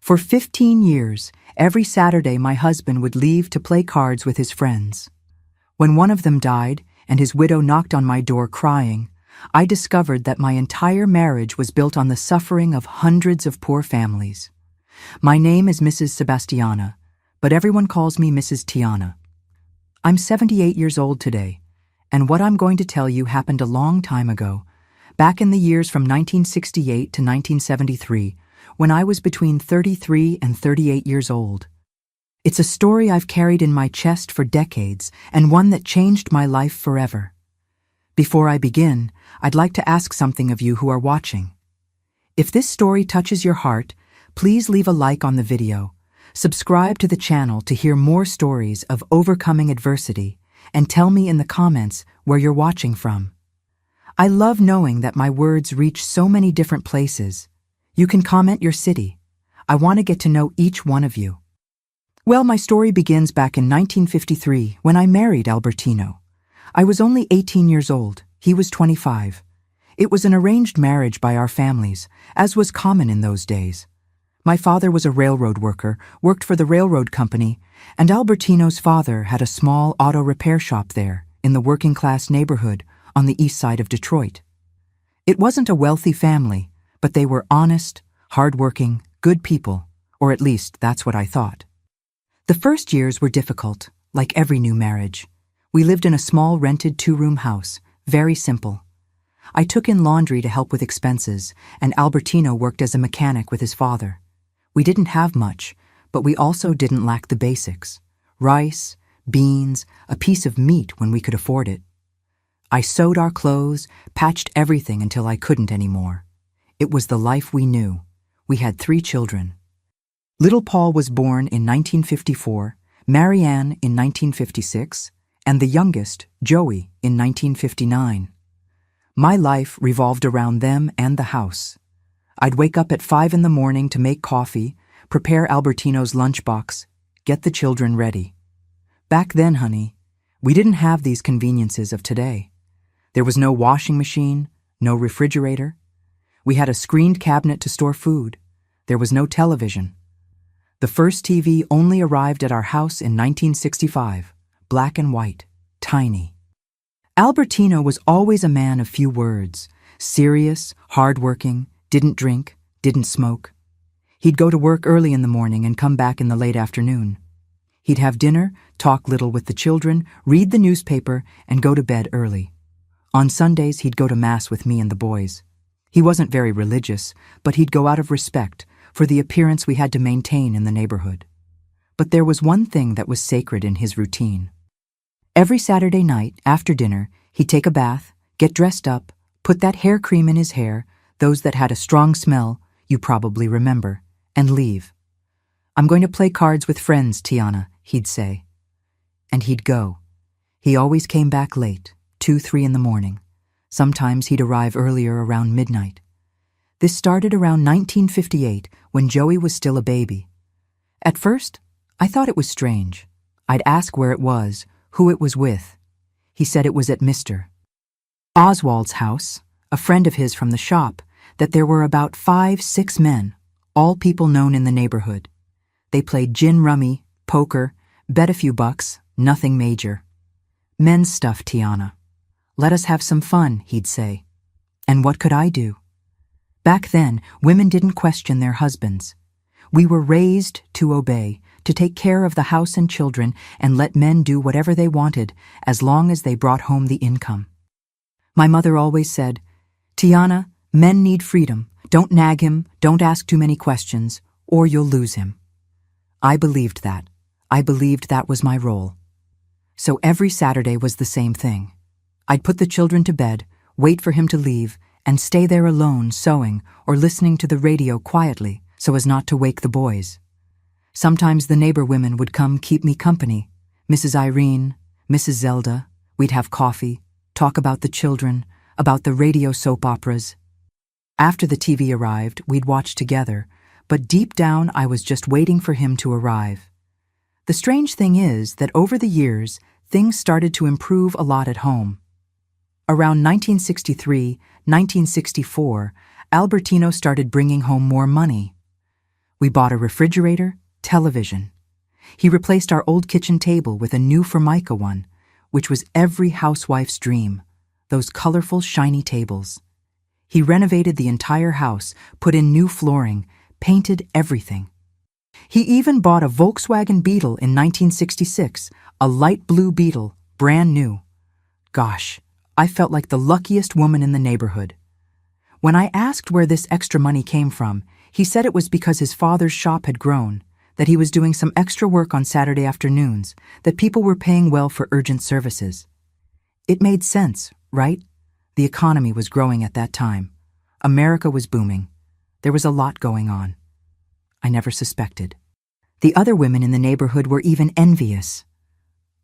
For 15 years, every Saturday my husband would leave to play cards with his friends. When one of them died and his widow knocked on my door crying, I discovered that my entire marriage was built on the suffering of hundreds of poor families. My name is Mrs. Sebastiana, but everyone calls me Mrs. Tiana. I'm 78 years old today, and what I'm going to tell you happened a long time ago, back in the years from 1968 to 1973, when I was between 33 and 38 years old. It's a story I've carried in my chest for decades, and one that changed my life forever. Before I begin, I'd like to ask something of you who are watching. If this story touches your heart, please leave a like on the video, subscribe to the channel to hear more stories of overcoming adversity, and tell me in the comments where you're watching from. I love knowing that my words reach so many different places. You can comment your city. I want to get to know each one of you. Well, my story begins back in 1953 when I married Albertino. I was only 18 years old. He was 25. It was an arranged marriage by our families, as was common in those days. My father was a railroad worker, worked for the railroad company, and Albertino's father had a small auto repair shop there, in the working-class neighborhood on the east side of Detroit. It wasn't a wealthy family, but they were honest, hard-working, good people, or at least that's what I thought. The first years were difficult, like every new marriage. We lived in a small rented 2-room house, very simple. I took in laundry to help with expenses, and Albertino worked as a mechanic with his father. We didn't have much, but we also didn't lack the basics: rice, beans, a piece of meat when we could afford it. I sewed our clothes, patched everything until I couldn't anymore. It was the life we knew. We had 3 children. Little Paul was born in 1954, Marianne in 1956, and the youngest, Joey, in 1959. My life revolved around them and the house. I'd wake up at 5 in the morning to make coffee, prepare Albertino's lunchbox, get the children ready. Back then, honey, we didn't have these conveniences of today. There was no washing machine, no refrigerator. We had a screened cabinet to store food. There was no television. The first TV only arrived at our house in 1965, black and white, tiny. Albertino was always a man of few words, serious, hard-working, didn't drink, didn't smoke. He'd go to work early in the morning and come back in the late afternoon. He'd have dinner, talk little with the children, read the newspaper, and go to bed early. On Sundays, he'd go to Mass with me and the boys. He wasn't very religious, but he'd go out of respect for the appearance we had to maintain in the neighborhood. But there was one thing that was sacred in his routine. Every Saturday night, after dinner, he'd take a bath, get dressed up, put that hair cream in his hair, those that had a strong smell, you probably remember, and leave. "I'm going to play cards with friends, Tiana," he'd say. And he'd go. He always came back late, 2, 3 in the morning. Sometimes he'd arrive earlier, around midnight. This started around 1958, when Joey was still a baby. At first, I thought it was strange. I'd ask where it was, who it was with. He said it was at Mr. Oswald's house, a friend of his from the shop, that there were about 5, 6 men, all people known in the neighborhood. They played gin rummy, poker, bet a few bucks, nothing major. "Men's stuff, Tiana. Let us have some fun," he'd say. And what could I do? Back then, women didn't question their husbands. We were raised to obey, to take care of the house and children and let men do whatever they wanted as long as they brought home the income. My mother always said, "Tiana, men need freedom. Don't nag him, don't ask too many questions, or you'll lose him." I believed that. I believed that was my role. So every Saturday was the same thing. I'd put the children to bed, wait for him to leave, and stay there alone sewing or listening to the radio quietly so as not to wake the boys. Sometimes the neighbor women would come keep me company. Mrs. Irene, Mrs. Zelda. We'd have coffee, talk about the children, about the radio soap operas. After the TV arrived, we'd watch together, but deep down I was just waiting for him to arrive. The strange thing is that over the years, things started to improve a lot at home. Around 1963, 1964, Albertino started bringing home more money. We bought a refrigerator, television. He replaced our old kitchen table with a new Formica one, which was every housewife's dream, those colorful, shiny tables. He renovated the entire house, put in new flooring, painted everything. He even bought a Volkswagen Beetle in 1966, a light blue Beetle, brand new. Gosh, I felt like the luckiest woman in the neighborhood. When I asked where this extra money came from, he said it was because his father's shop had grown, that he was doing some extra work on Saturday afternoons, that people were paying well for urgent services. It made sense, right? The economy was growing at that time. America was booming. There was a lot going on. I never suspected. The other women in the neighborhood were even envious.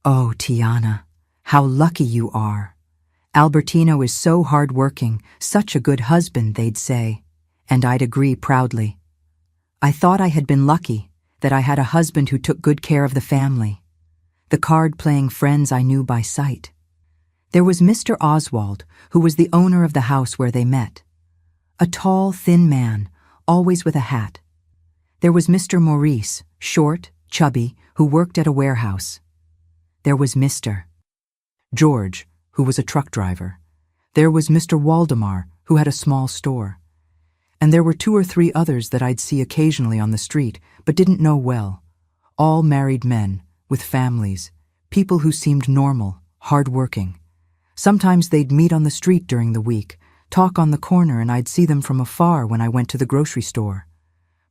"Oh, Tiana, how lucky you are. Albertino is so hard-working, such a good husband," they'd say, and I'd agree proudly. I thought I had been lucky, that I had a husband who took good care of the family. The card-playing friends I knew by sight. There was Mr. Oswald, who was the owner of the house where they met. A tall, thin man, always with a hat. There was Mr. Maurice, short, chubby, who worked at a warehouse. There was Mr. George, who was a truck driver. There was Mr. Waldemar, who had a small store. And there were 2 or 3 others that I'd see occasionally on the street, but didn't know well. All married men, with families, people who seemed normal, hard-working. Sometimes they'd meet on the street during the week, talk on the corner, and I'd see them from afar when I went to the grocery store.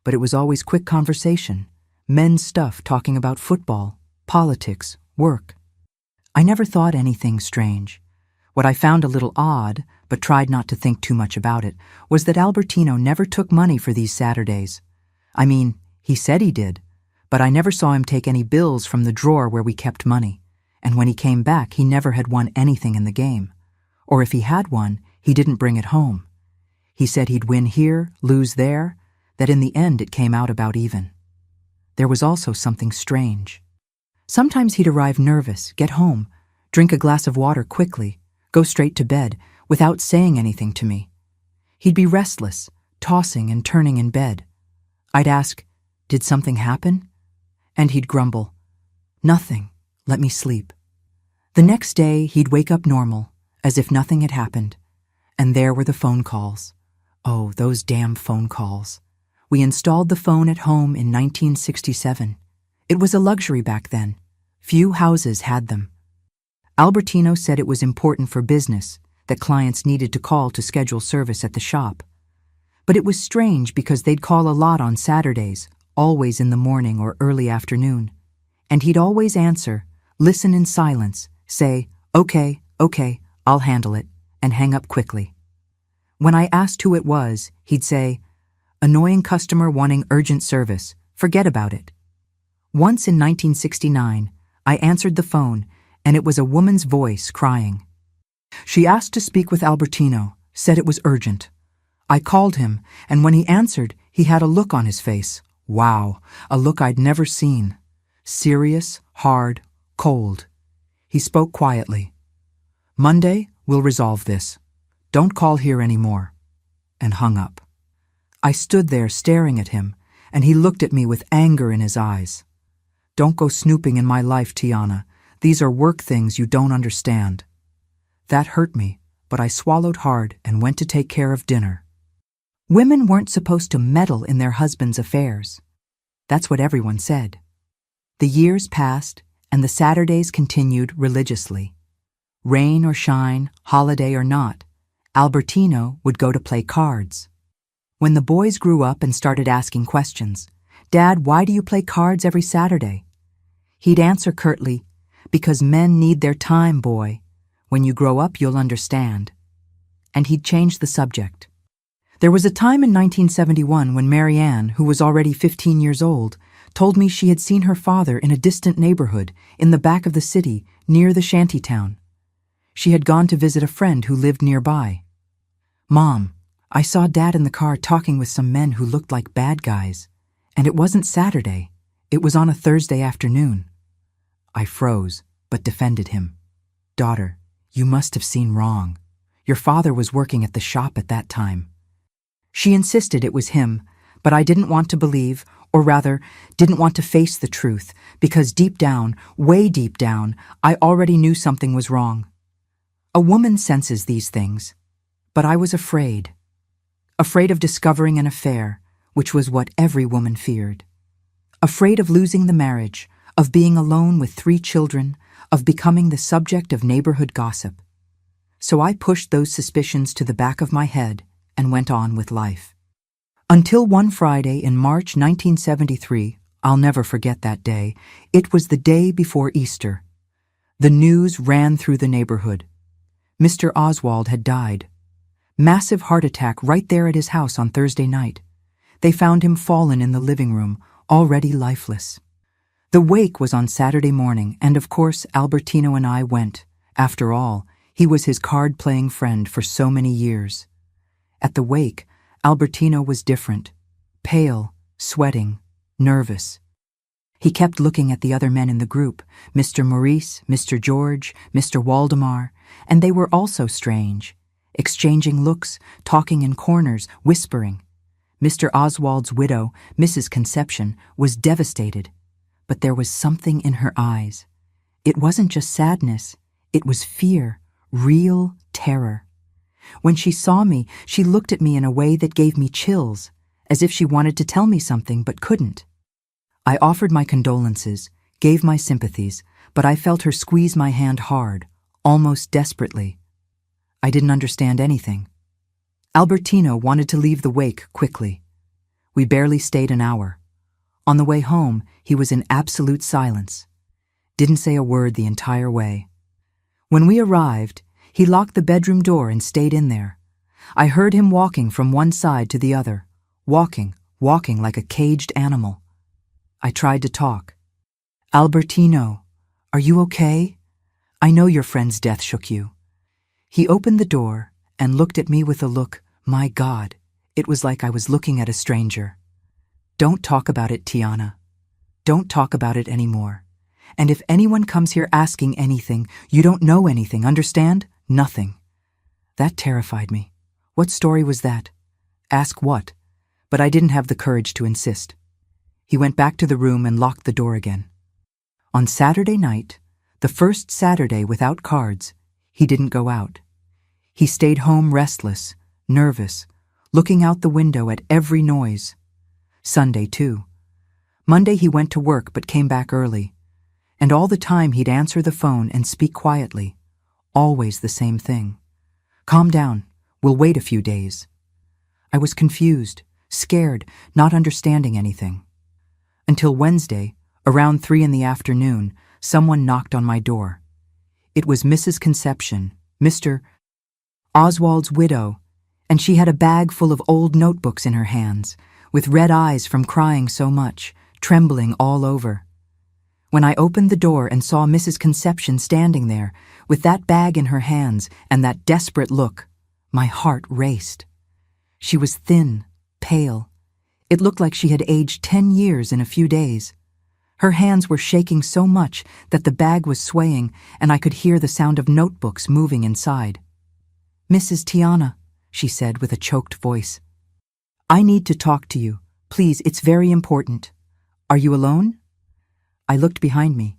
But it was always quick conversation, men's stuff talking about football, politics, work. I never thought anything strange. What I found a little odd, but tried not to think too much about it, was that Albertino never took money for these Saturdays. I mean, he said he did, but I never saw him take any bills from the drawer where we kept money, and when he came back he never had won anything in the game. Or if he had won, he didn't bring it home. He said he'd win here, lose there, that in the end it came out about even. There was also something strange. Sometimes he'd arrive nervous, get home, drink a glass of water quickly, go straight to bed, without saying anything to me. He'd be restless, tossing and turning in bed. I'd ask, "Did something happen?" And he'd grumble, "Nothing, let me sleep." The next day he'd wake up normal, as if nothing had happened. And there were the phone calls. Oh, those damn phone calls. We installed the phone at home in 1967. It was a luxury back then. Few houses had them. Albertino said it was important for business, that clients needed to call to schedule service at the shop. But it was strange because they'd call a lot on Saturdays, always in the morning or early afternoon. And he'd always answer, listen in silence, say, okay, I'll handle it, and hang up quickly. When I asked who it was, he'd say, "Annoying customer wanting urgent service, forget about it." Once in 1969, I answered the phone, and it was a woman's voice crying. She asked to speak with Albertino, said it was urgent. I called him, and when he answered, he had a look on his face. Wow, a look I'd never seen. Serious, hard, cold. He spoke quietly. "Monday, we'll resolve this. Don't call here anymore," and hung up. I stood there staring at him, and he looked at me with anger in his eyes. "Don't go snooping in my life, Tiana. These are work things you don't understand." That hurt me, but I swallowed hard and went to take care of dinner. Women weren't supposed to meddle in their husbands' affairs. That's what everyone said. The years passed, and the Saturdays continued religiously. Rain or shine, holiday or not, Albertino would go to play cards. When the boys grew up and started asking questions, "Dad, why do you play cards every Saturday?" He'd answer curtly, "Because men need their time, boy. When you grow up, you'll understand." And he'd change the subject. There was a time in 1971 when Marianne, who was already 15 years old, told me she had seen her father in a distant neighborhood in the back of the city near the shantytown. She had gone to visit a friend who lived nearby. "Mom, I saw Dad in the car talking with some men who looked like bad guys, and it wasn't Saturday. It was on a Thursday afternoon." I froze, but defended him. "Daughter, you must have seen wrong. Your father was working at the shop at that time." She insisted it was him, but I didn't want to believe or rather, didn't want to face the truth, because deep down, way deep down, I already knew something was wrong. A woman senses these things, but I was afraid. Afraid of discovering an affair, which was what every woman feared. Afraid of losing the marriage, of being alone with 3 children, of becoming the subject of neighborhood gossip. So I pushed those suspicions to the back of my head and went on with life. Until one Friday in March 1973, I'll never forget that day. It was the day before Easter. The news ran through the neighborhood. Mr. Oswald had died. Massive heart attack right there at his house on Thursday night. They found him fallen in the living room, already lifeless. The wake was on Saturday morning, and of course Albertino and I went. After all, he was his card-playing friend for so many years. At the wake, Albertino was different. Pale, sweating, nervous. He kept looking at the other men in the group, Mr. Maurice, Mr. George, Mr. Waldemar, and they were also strange, exchanging looks, talking in corners, whispering. Mr. Oswald's widow, Mrs. Conception, was devastated, but there was something in her eyes. It wasn't just sadness, it was fear, real terror. When she saw me, she looked at me in a way that gave me chills, as if she wanted to tell me something but couldn't. I offered my condolences, gave my sympathies, but I felt her squeeze my hand hard, almost desperately. I didn't understand anything. Albertino wanted to leave the wake quickly. We barely stayed an hour. On the way home, he was in absolute silence. Didn't say a word the entire way. When we arrived, he locked the bedroom door and stayed in there. I heard him walking from one side to the other, walking like a caged animal. I tried to talk. "Albertino, are you okay? I know your friend's death shook you." He opened the door and looked at me with a look, my God, it was like I was looking at a stranger. "Don't talk about it, Tiana. Don't talk about it anymore. And if anyone comes here asking anything, you don't know anything, understand? Nothing." That terrified me. What story was that? Ask what? But I didn't have the courage to insist. He went back to the room and locked the door again. On Saturday night, the first Saturday without cards, he didn't go out. He stayed home restless, nervous, looking out the window at every noise. Sunday, too. Monday he went to work but came back early. And all the time he'd answer the phone and speak quietly. Always the same thing. "Calm down. We'll wait a few days." I was confused, scared, not understanding anything. Until Wednesday, around 3 in the afternoon, someone knocked on my door. It was Mrs. Conception, Mr. Oswald's widow, and she had a bag full of old notebooks in her hands, with red eyes from crying so much, trembling all over. When I opened the door and saw Mrs. Conception standing there, with that bag in her hands and that desperate look, my heart raced. She was thin, pale. It looked like she had aged 10 years in a few days. Her hands were shaking so much that the bag was swaying and I could hear the sound of notebooks moving inside. "Mrs. Tiana," she said with a choked voice. "I need to talk to you. Please, it's very important. Are you alone?" I looked behind me.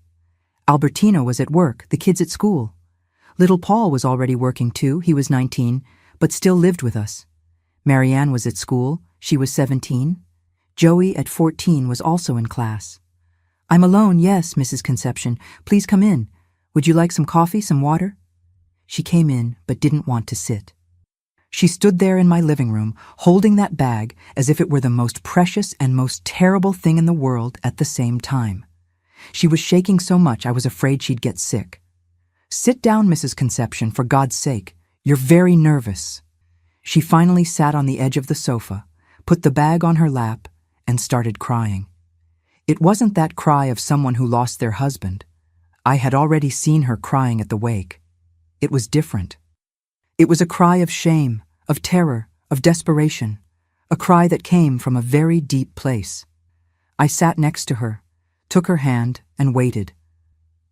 Albertino was at work, the kids at school. Little Paul was already working too, he was 19, but still lived with us. Marianne was at school, she was 17. Joey at 14 was also in class. "I'm alone, yes, Mrs. Conception. Please come in. Would you like some coffee, some water?" She came in, but didn't want to sit. She stood there in my living room, holding that bag as if it were the most precious and most terrible thing in the world at the same time. She was shaking so much I was afraid she'd get sick. "Sit down, Mrs. Conception, for God's sake. You're very nervous." She finally sat on the edge of the sofa, put the bag on her lap, and started crying. It wasn't that cry of someone who lost their husband. I had already seen her crying at the wake. It was different. It was a cry of shame, of terror, of desperation, a cry that came from a very deep place. I sat next to her, took her hand, and waited.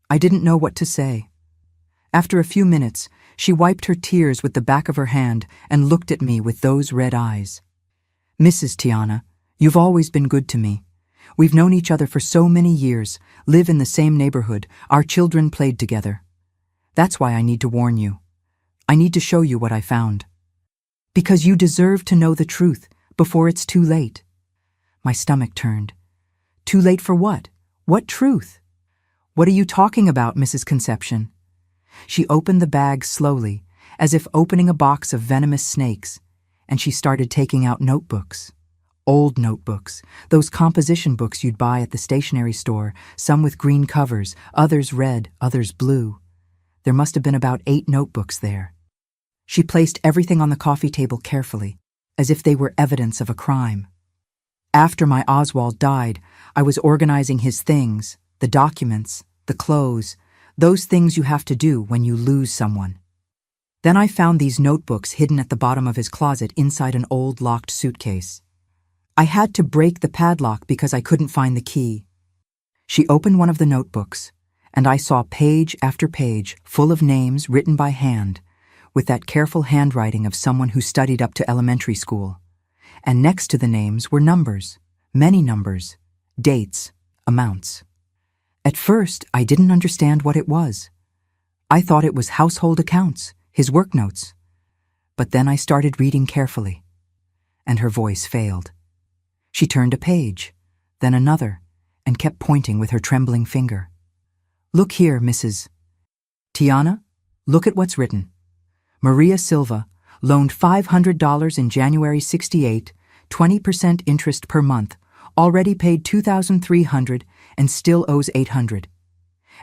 I didn't know what to say. After a few minutes, she wiped her tears with the back of her hand and looked at me with those red eyes. "Mrs. Tiana, you've always been good to me. We've known each other for so many years, live in the same neighborhood, our children played together. That's why I need to warn you. I need to show you what I found. Because you deserve to know the truth before it's too late. My stomach turned. Too late for what? What truth? What are you talking about, Mrs. Conception? She opened the bag slowly, as if opening a box of venomous snakes, and she started taking out notebooks. Old notebooks, those composition books you'd buy at the stationery store, some with green covers, others red, others blue. There must have been about 8 notebooks there. She placed everything on the coffee table carefully, as if they were evidence of a crime. After my Oswald died, I was organizing his things, the documents, the clothes, those things you have to do when you lose someone. Then I found these notebooks hidden at the bottom of his closet inside an old locked suitcase. I had to break the padlock because I couldn't find the key. She opened one of the notebooks, and I saw page after page full of names written by hand, with that careful handwriting of someone who studied up to elementary school. And next to the names were numbers, many numbers, dates, amounts. At first, I didn't understand what it was. I thought it was household accounts, his work notes. But then I started reading carefully, and her voice failed. She turned a page, then another, and kept pointing with her trembling finger. Look here, Mrs. Tiana, look at what's written. Maria Silva loaned $500 in January '68, 20% interest per month, already paid $2,300 and still owes $800.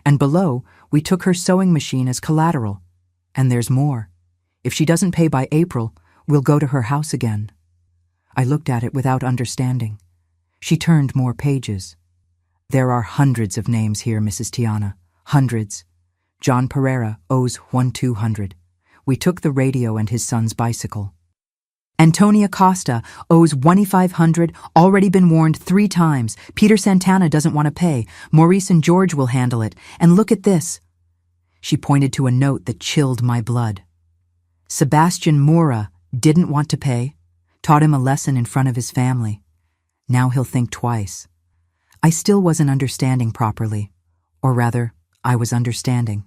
And below, we took her sewing machine as collateral. And there's more. If she doesn't pay by April, we'll go to her house again. I looked at it without understanding. She turned more pages. There are hundreds of names here, Mrs. Tiana. Hundreds. John Pereira owes $1,200. We took the radio and his son's bicycle. Antonia Costa owes $2,500, already been warned 3 times. Peter Santana doesn't want to pay. Maurice and George will handle it. And look at this. She pointed to a note that chilled my blood. Sebastian Mora didn't want to pay. Taught him a lesson in front of his family. Now he'll think twice. I still wasn't understanding properly. Or rather, I was understanding.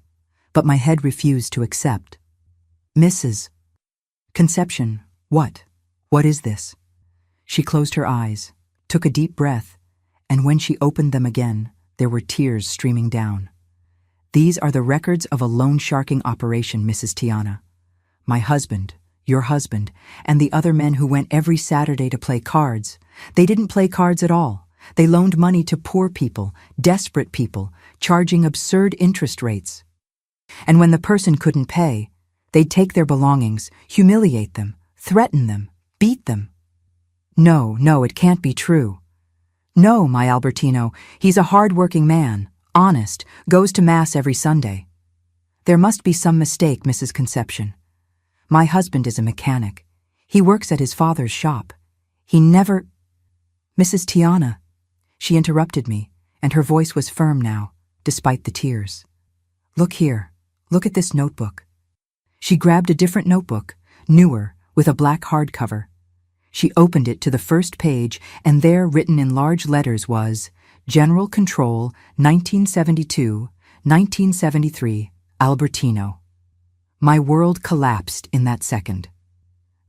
But my head refused to accept. Mrs. Conception, what? What is this? She closed her eyes, took a deep breath, and when she opened them again, there were tears streaming down. These are the records of a loan sharking operation, Mrs. Tiana. My husband, your husband, and the other men who went every Saturday to play cards, they didn't play cards at all. They loaned money to poor people, desperate people, charging absurd interest rates. And when the person couldn't pay, they'd take their belongings, humiliate them, threaten them, beat them. No, it can't be true. No, my Albertino, he's a hard-working man, honest, goes to Mass every Sunday. There must be some mistake, Mrs. Conception. My husband is a mechanic. He works at his father's shop. He never— Mrs. Tiana. She interrupted me, and her voice was firm now, despite the tears. Look here. Look at this notebook. She grabbed a different notebook, newer, with a black hardcover. She opened it to the first page, and there, written in large letters, was General Control, 1972, 1973, Albertino. My world collapsed in that second.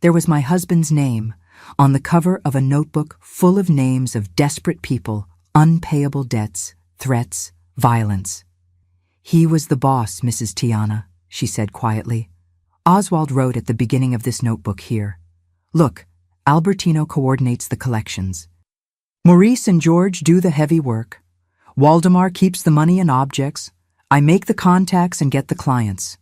There was my husband's name on the cover of a notebook full of names of desperate people, unpayable debts, threats, violence. He was the boss, Mrs. Tiana, she said quietly. Oswald wrote at the beginning of this notebook here. Look, Albertino coordinates the collections. Maurice and George do the heavy work. Waldemar keeps the money and objects. I make the contacts and get the clients.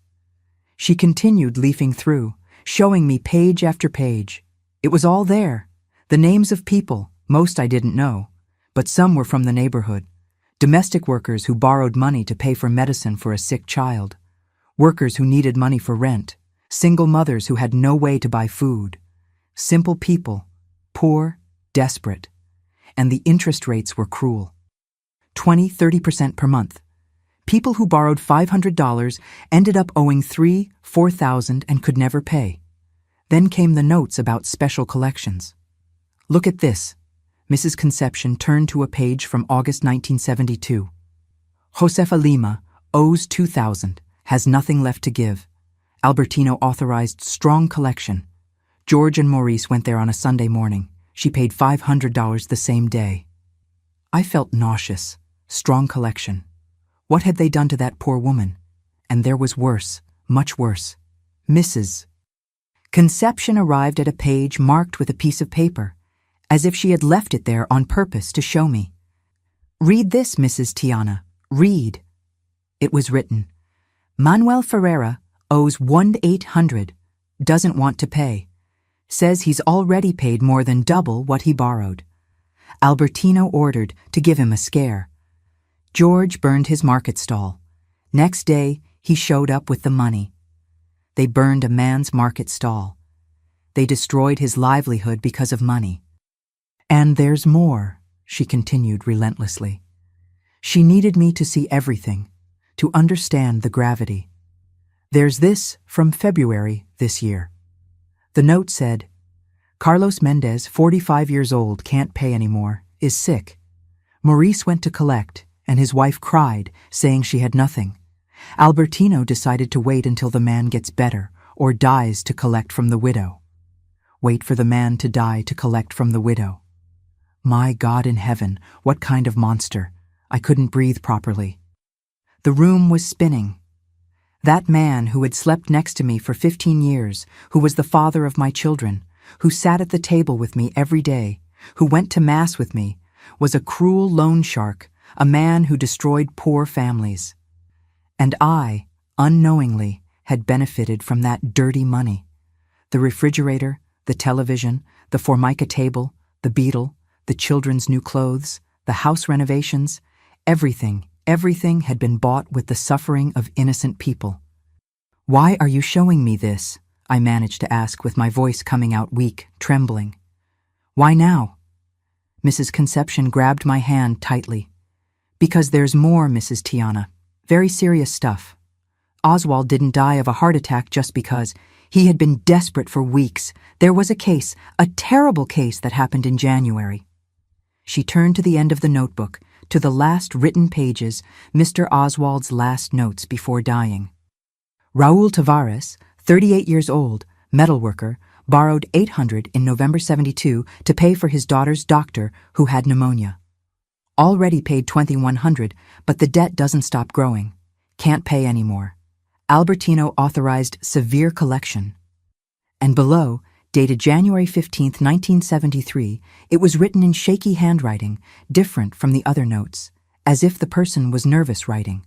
She continued leafing through, showing me page after page. It was all there. The names of people, most I didn't know, but some were from the neighborhood. Domestic workers who borrowed money to pay for medicine for a sick child. Workers who needed money for rent. Single mothers who had no way to buy food. Simple people, poor, desperate. And the interest rates were cruel. 20–30% per month. People who borrowed $500 ended up owing $3,000–4,000 and could never pay. Then came the notes about special collections. Look at this. Mrs. Concepcion turned to a page from August 1972. Josefa Lima owes 2,000, has nothing left to give. Albertino authorized strong collection. George and Maurice went there on a Sunday morning. She paid $500 the same day. I felt nauseous. Strong collection. What had they done to that poor woman? And there was worse, much worse. Mrs. Concepcion arrived at a page marked with a piece of paper, as if she had left it there on purpose to show me. "Read this, Mrs. Tiana. Read." It was written, "Manuel Ferreira owes 1,800, doesn't want to pay. Says he's already paid more than double what he borrowed. Albertino ordered to give him a scare. George burned his market stall. Next day, he showed up with the money. They burned a man's market stall. They destroyed his livelihood because of money. And there's more," she continued relentlessly. She needed me to see everything, to understand the gravity. "There's this from February this year." The note said, "Carlos Mendez, 45 years old, can't pay anymore, is sick. Maurice went to collect, and his wife cried, saying she had nothing. Albertino decided to wait until the man gets better or dies to collect from the widow. Wait for the man to die to collect from the widow. My God in heaven, what kind of monster? I couldn't breathe properly. The room was spinning. That man who had slept next to me for 15 years, who was the father of my children, who sat at the table with me every day, who went to Mass with me, was a cruel loan shark, a man who destroyed poor families. And I, unknowingly, had benefited from that dirty money. The refrigerator, the television, the Formica table, the beetle, the children's new clothes, the house renovations, everything had been bought with the suffering of innocent people. "Why are you showing me this?" I managed to ask with my voice coming out weak, trembling. "Why now?" Mrs. Concepcion grabbed my hand tightly. "Because there's more, Mrs. Tiana. Very serious stuff. Oswald didn't die of a heart attack just because. He had been desperate for weeks. There was a case, a terrible case that happened in January." She turned to the end of the notebook, to the last written pages, Mr. Oswald's last notes before dying. Raul Tavares, 38 years old, metalworker, borrowed $800 in November 72 to pay for his daughter's doctor who had pneumonia. Already paid $2,100, but the debt doesn't stop growing. Can't pay anymore. Albertino authorized severe collection. And below, dated January 15, 1973, it was written in shaky handwriting, different from the other notes, as if the person was nervous writing.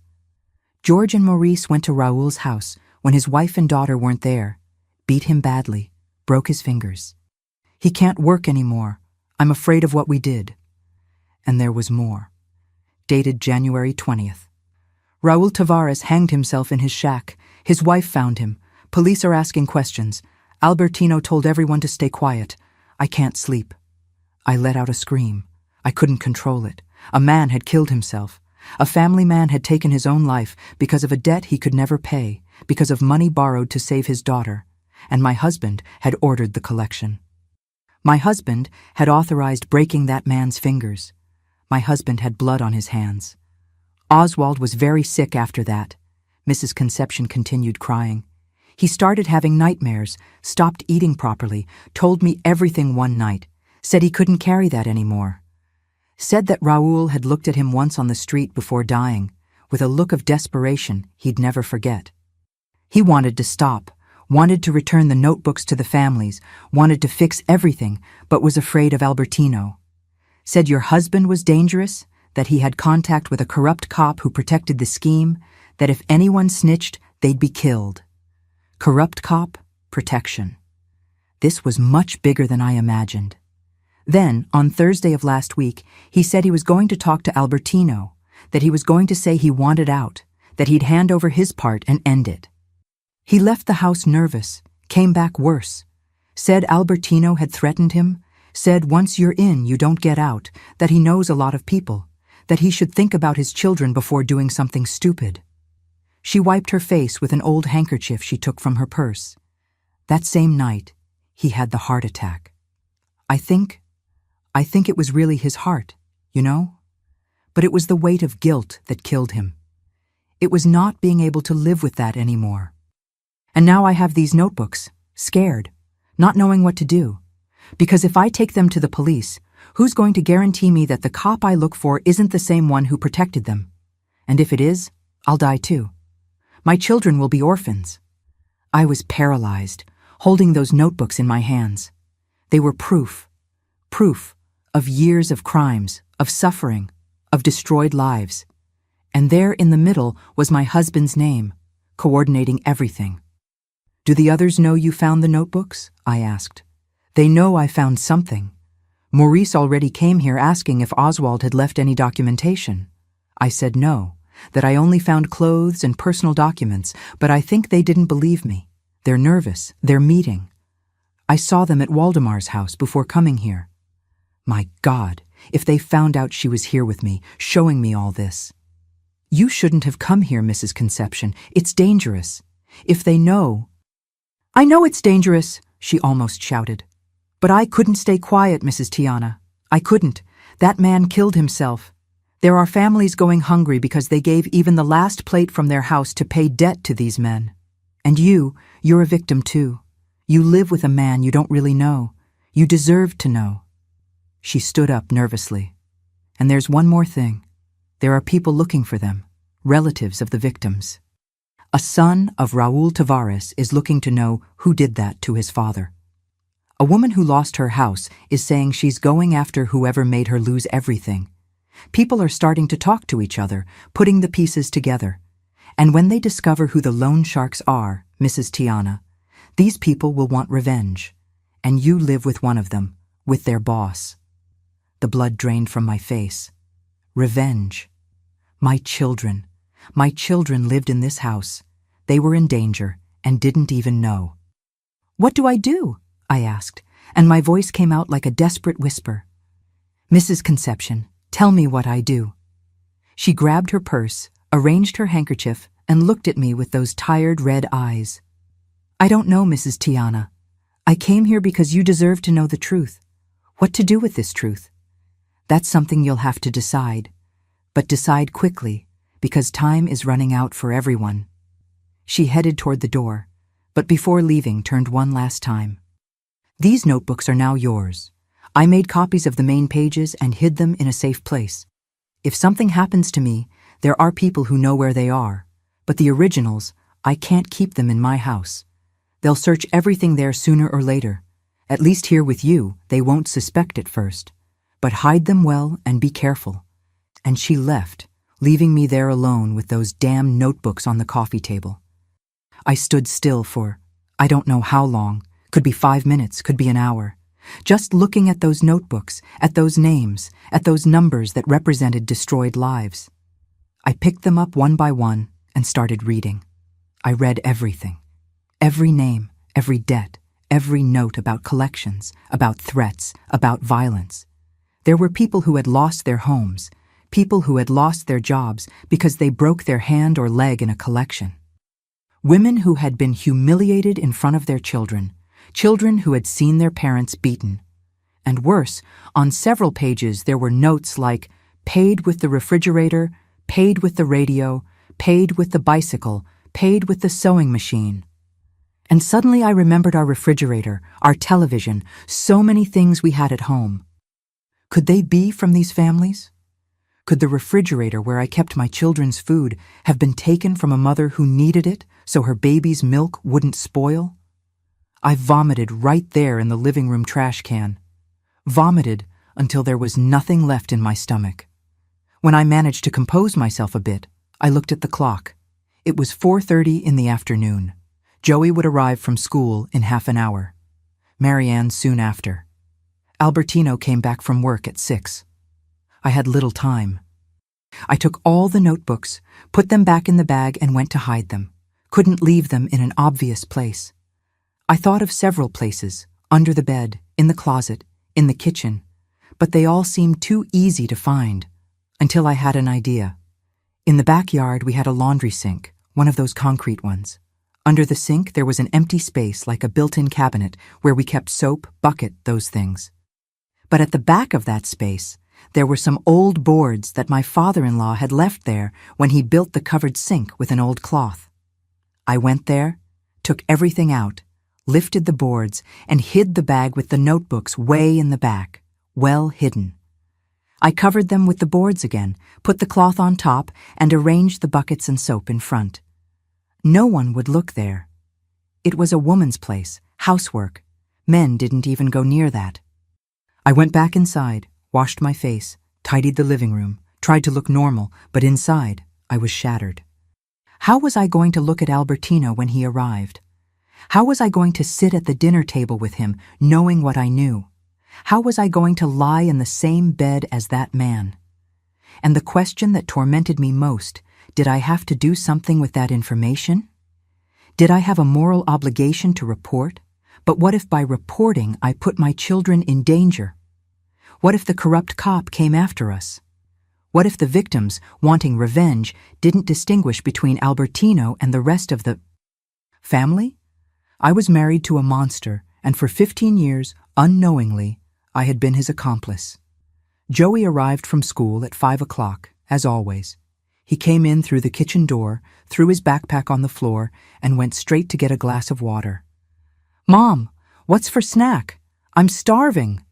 George and Maurice went to Raul's house when his wife and daughter weren't there, beat him badly, broke his fingers. "He can't work anymore. I'm afraid of what we did." And there was more. Dated January 20th. Raul Tavares hanged himself in his shack. His wife found him. Police are asking questions. Albertino told everyone to stay quiet. I can't sleep. I let out a scream. I couldn't control it. A man had killed himself. A family man had taken his own life because of a debt he could never pay, because of money borrowed to save his daughter. And my husband had ordered the collection. My husband had authorized breaking that man's fingers. My husband had blood on his hands. Oswald was very sick after that. Mrs. Concepcion continued crying. He started having nightmares, stopped eating properly, told me everything one night, said he couldn't carry that anymore. Said that Raul had looked at him once on the street before dying, with a look of desperation he'd never forget. He wanted to stop, wanted to return the notebooks to the families, wanted to fix everything, but was afraid of Albertino. Said your husband was dangerous, that he had contact with a corrupt cop who protected the scheme, that if anyone snitched, they'd be killed. Corrupt cop, protection. This was much bigger than I imagined. Then, on Thursday of last week, he said he was going to talk to Albertino, that he was going to say he wanted out, that he'd hand over his part and end it. He left the house nervous, came back worse, said Albertino had threatened him, said once you're in, you don't get out, that he knows a lot of people, that he should think about his children before doing something stupid. She wiped her face with an old handkerchief she took from her purse. That same night, he had the heart attack. I think I think it was really his heart, you know? But it was the weight of guilt that killed him. It was not being able to live with that anymore. And now I have these notebooks, scared, not knowing what to do. Because if I take them to the police, who's going to guarantee me that the cop I look for isn't the same one who protected them? And if it is, I'll die too. My children will be orphans. I was paralyzed, holding those notebooks in my hands. They were proof of years of crimes, of suffering, of destroyed lives. And there in the middle was my husband's name, coordinating everything. Do the others know you found the notebooks? I asked. They know I found something. Maurice already came here asking if Oswald had left any documentation. I said no, that I only found clothes and personal documents, but I think they didn't believe me. They're nervous. They're meeting. I saw them at Waldemar's house before coming here. My God, if they found out she was here with me, showing me all this. You shouldn't have come here, Mrs. Conception. It's dangerous. If they know... I know it's dangerous, she almost shouted. But I couldn't stay quiet, Mrs. Tiana. I couldn't. That man killed himself. There are families going hungry because they gave even the last plate from their house to pay debt to these men. And you're a victim too. You live with a man you don't really know. You deserve to know. She stood up nervously. And there's one more thing. There are people looking for them, relatives of the victims. A son of Raul Tavares is looking to know who did that to his father. A woman who lost her house is saying she's going after whoever made her lose everything. People are starting to talk to each other, putting the pieces together. And when they discover who the loan sharks are, Mrs. Tiana, these people will want revenge. And you live with one of them, with their boss. The blood drained from my face. Revenge. My children lived in this house. They were in danger and didn't even know. What do I do? I asked, and my voice came out like a desperate whisper. Mrs. Conception, tell me what I do. She grabbed her purse, arranged her handkerchief, and looked at me with those tired red eyes. I don't know, Mrs. Tiana. I came here because you deserve to know the truth. What to do with this truth? That's something you'll have to decide. But decide quickly, because time is running out for everyone. She headed toward the door, but before leaving turned one last time. These notebooks are now yours. I made copies of the main pages and hid them in a safe place. If something happens to me, there are people who know where they are, but the originals, I can't keep them in my house. They'll search everything there sooner or later. At least here with you, they won't suspect at first. But hide them well and be careful. And she left, leaving me there alone with those damn notebooks on the coffee table. I stood still for, I don't know how long, could be 5 minutes, could be an hour, just looking at those notebooks, at those names, at those numbers that represented destroyed lives. I picked them up one by one and started reading. I read everything. Every name, every debt, every note about collections, about threats, about violence. There were people who had lost their homes, people who had lost their jobs because they broke their hand or leg in a collection. Women who had been humiliated in front of their children, children who had seen their parents beaten. And worse, on several pages there were notes like, paid with the refrigerator, paid with the radio, paid with the bicycle, paid with the sewing machine. And suddenly I remembered our refrigerator, our television, so many things we had at home. Could they be from these families? Could the refrigerator where I kept my children's food have been taken from a mother who needed it so her baby's milk wouldn't spoil? I vomited right there in the living room trash can. Vomited until there was nothing left in my stomach. When I managed to compose myself a bit, I looked at the clock. It was 4:30 in the afternoon. Joey would arrive from school in half an hour. Marianne soon after. Albertino came back from work at 6. I had little time. I took all the notebooks, put them back in the bag and went to hide them. Couldn't leave them in an obvious place. I thought of several places, under the bed, in the closet, in the kitchen, but they all seemed too easy to find, until I had an idea. In the backyard we had a laundry sink, one of those concrete ones. Under the sink there was an empty space like a built-in cabinet where we kept soap, bucket, those things. But at the back of that space, there were some old boards that my father-in-law had left there when he built the covered sink with an old cloth. I went there, took everything out, lifted the boards, and hid the bag with the notebooks way in the back, well hidden. I covered them with the boards again, put the cloth on top, and arranged the buckets and soap in front. No one would look there. It was a woman's place, housework. Men didn't even go near that. I went back inside, washed my face, tidied the living room, tried to look normal, but inside, I was shattered. How was I going to look at Albertino when he arrived? How was I going to sit at the dinner table with him, knowing what I knew? How was I going to lie in the same bed as that man? And the question that tormented me most, did I have to do something with that information? Did I have a moral obligation to report? But what if by reporting I put my children in danger? What if the corrupt cop came after us? What if the victims, wanting revenge, didn't distinguish between Albertino and the rest of the family? I was married to a monster, and for 15 years, unknowingly, I had been his accomplice. Joey arrived from school at 5 o'clock, as always. He came in through the kitchen door, threw his backpack on the floor, and went straight to get a glass of water. "Mom, what's for snack? I'm starving."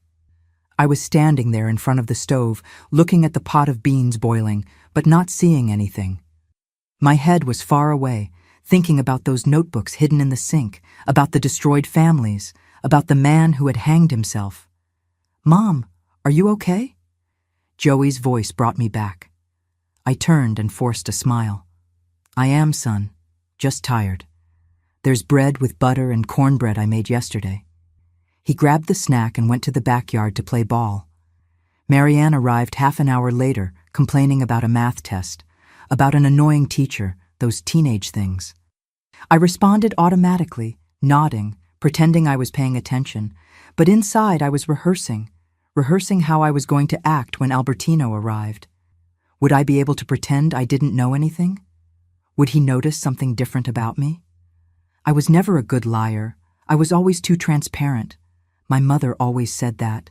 I was standing there in front of the stove, looking at the pot of beans boiling, but not seeing anything. My head was far away, thinking about those notebooks hidden in the sink, about the destroyed families, about the man who had hanged himself. "Mom, are you okay?" Joey's voice brought me back. I turned and forced a smile. "I am, son, just tired. There's bread with butter and cornbread I made yesterday." He grabbed the snack and went to the backyard to play ball. Marianne arrived half an hour later, complaining about a math test, about an annoying teacher, those teenage things. I responded automatically, nodding, pretending I was paying attention, but inside I was rehearsing how I was going to act when Albertino arrived. Would I be able to pretend I didn't know anything? Would he notice something different about me? I was never a good liar. I was always too transparent. My mother always said that.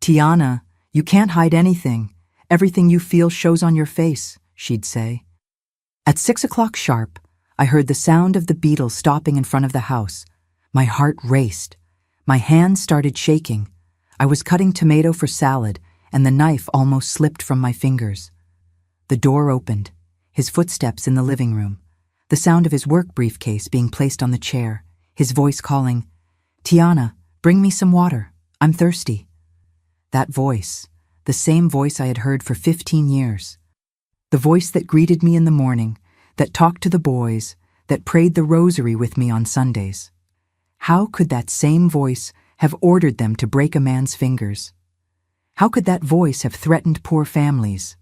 "Tiana, you can't hide anything. Everything you feel shows on your face," she'd say. At 6 o'clock sharp, I heard the sound of the Beatles stopping in front of the house. My heart raced. My hands started shaking. I was cutting tomato for salad, and the knife almost slipped from my fingers. The door opened, his footsteps in the living room, the sound of his work briefcase being placed on the chair, his voice calling, "Tiana, bring me some water. I'm thirsty." That voice, the same voice I had heard for 15 years. The voice that greeted me in the morning, that talked to the boys, that prayed the rosary with me on Sundays. How could that same voice have ordered them to break a man's fingers? How could that voice have threatened poor families?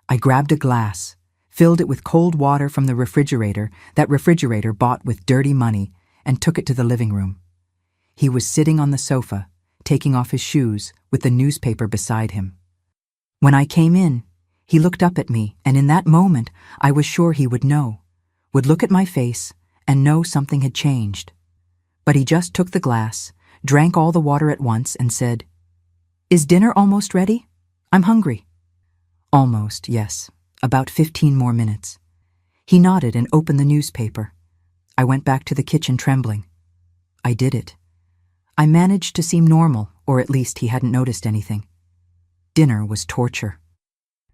I grabbed a glass, filled it with cold water from the refrigerator, that refrigerator bought with dirty money, and took it to the living room. He was sitting on the sofa, taking off his shoes, with the newspaper beside him. When I came in, he looked up at me, and in that moment, I was sure he would know, would look at my face, and know something had changed. But he just took the glass, drank all the water at once, and said, "Is dinner almost ready? I'm hungry." Almost, yes. About 15 more minutes. He nodded and opened the newspaper. I went back to the kitchen trembling. I did it. I managed to seem normal, or at least he hadn't noticed anything. Dinner was torture.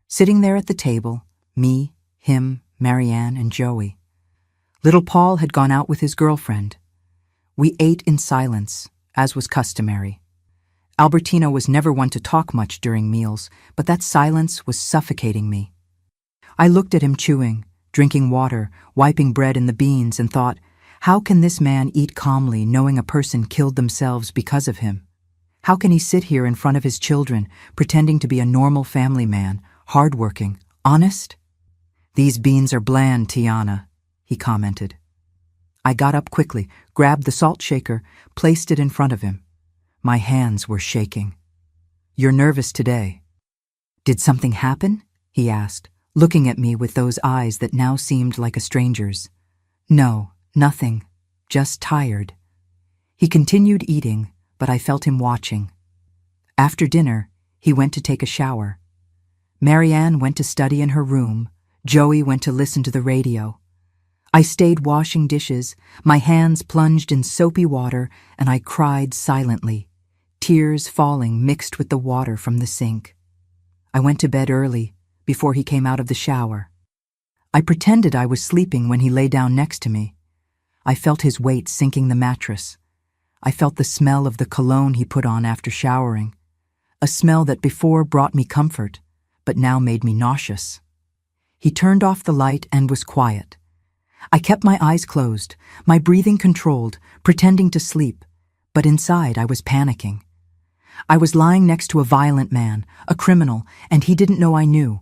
Sitting there at the table, me, him, Marianne, and Joey. Little Paul had gone out with his girlfriend. We ate in silence, as was customary. Albertino was never one to talk much during meals, but that silence was suffocating me. I looked at him chewing, drinking water, wiping bread in the beans, and thought, how can this man eat calmly knowing a person killed themselves because of him? How can he sit here in front of his children, pretending to be a normal family man, hardworking, honest? "These beans are bland, Tiana," he commented. I got up quickly, grabbed the salt shaker, placed it in front of him. My hands were shaking. "You're nervous today." "Did something happen?" he asked, looking at me with those eyes that now seemed like a stranger's. "No, nothing. Just tired." He continued eating, but I felt him watching. After dinner, he went to take a shower. Marianne went to study in her room. Joey went to listen to the radio. I stayed washing dishes, my hands plunged in soapy water, and I cried silently, tears falling mixed with the water from the sink. I went to bed early, before he came out of the shower. I pretended I was sleeping when he lay down next to me. I felt his weight sinking the mattress. I felt the smell of the cologne he put on after showering, a smell that before brought me comfort, but now made me nauseous. He turned off the light and was quiet. I kept my eyes closed, my breathing controlled, pretending to sleep, but inside I was panicking. I was lying next to a violent man, a criminal, and he didn't know I knew.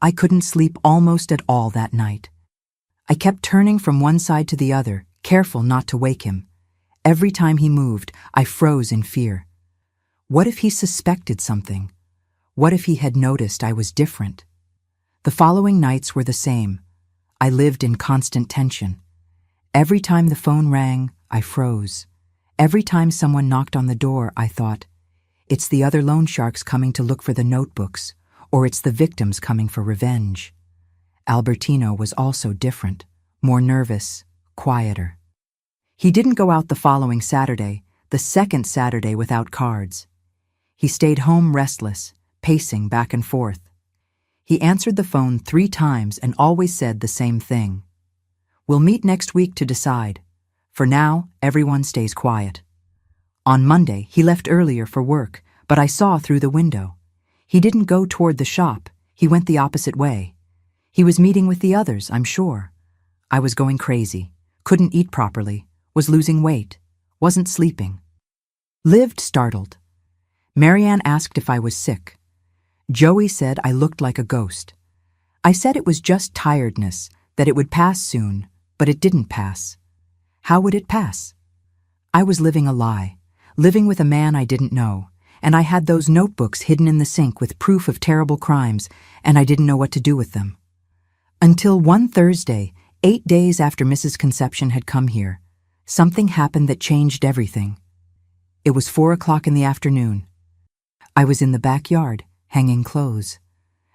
I couldn't sleep almost at all that night. I kept turning from one side to the other, careful not to wake him. Every time he moved, I froze in fear. What if he suspected something? What if he had noticed I was different? The following nights were the same. I lived in constant tension. Every time the phone rang, I froze. Every time someone knocked on the door, I thought, it's the other loan sharks coming to look for the notebooks, or it's the victims coming for revenge. Albertino was also different, more nervous, quieter. He didn't go out the following Saturday, the second Saturday without cards. He stayed home restless, pacing back and forth. He answered the phone 3 times and always said the same thing. We'll meet next week to decide. For now, everyone stays quiet. On Monday, he left earlier for work, but I saw through the window. He didn't go toward the shop, he went the opposite way. He was meeting with the others, I'm sure. I was going crazy, couldn't eat properly, was losing weight, wasn't sleeping. Lived startled. Marianne asked if I was sick. Joey said I looked like a ghost. I said it was just tiredness, that it would pass soon, but it didn't pass. How would it pass? I was living a lie, living with a man I didn't know, and I had those notebooks hidden in the sink with proof of terrible crimes, and I didn't know what to do with them. Until one Thursday, 8 days after Mrs. Conception had come here, something happened that changed everything. It was 4 o'clock in the afternoon. I was in the backyard, hanging clothes.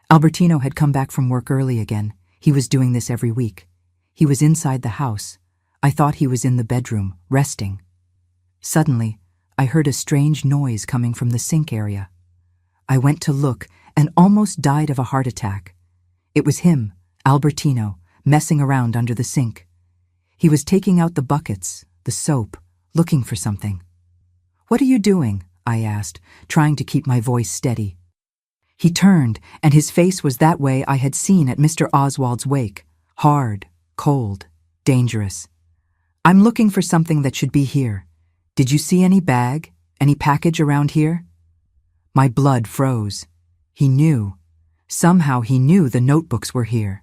Albertino had come back from work early again. He was doing this every week. He was inside the house. I thought he was in the bedroom, resting. Suddenly, I heard a strange noise coming from the sink area. I went to look and almost died of a heart attack. It was him, Albertino, messing around under the sink. He was taking out the buckets, the soap, looking for something. "What are you doing?" I asked, trying to keep my voice steady. He turned, and his face was that way I had seen at Mr. Oswald's wake, hard, cold, dangerous. "I'm looking for something that should be here. Did you see any bag, any package around here?" My blood froze. He knew. Somehow he knew the notebooks were here.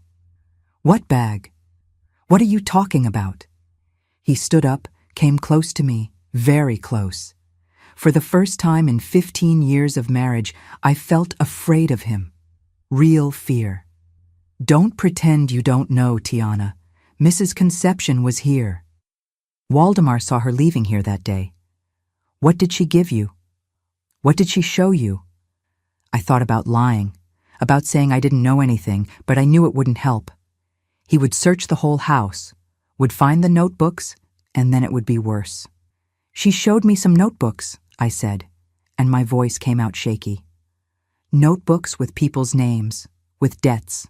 "What bag? What are you talking about?" He stood up, came close to me, very close. For the first time in 15 years of marriage, I felt afraid of him. Real fear. "Don't pretend you don't know, Tiana. Mrs. Conception was here. Waldemar saw her leaving here that day. What did she give you? What did she show you?" I thought about lying, about saying I didn't know anything, but I knew it wouldn't help. He would search the whole house, would find the notebooks, and then it would be worse. "She showed me some notebooks," I said, and my voice came out shaky. Notebooks with people's names, with debts.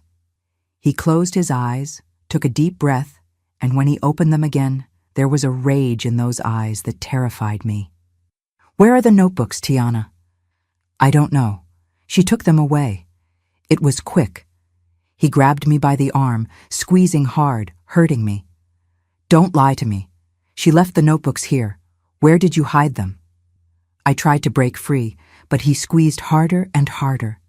He closed his eyes, took a deep breath, and when he opened them again, there was a rage in those eyes that terrified me. "Where are the notebooks, Tiana?" "I don't know. She took them away. It was quick." He grabbed me by the arm, squeezing hard, hurting me. "Don't lie to me. She left the notebooks here. Where did you hide them?" I tried to break free, but he squeezed harder and harder.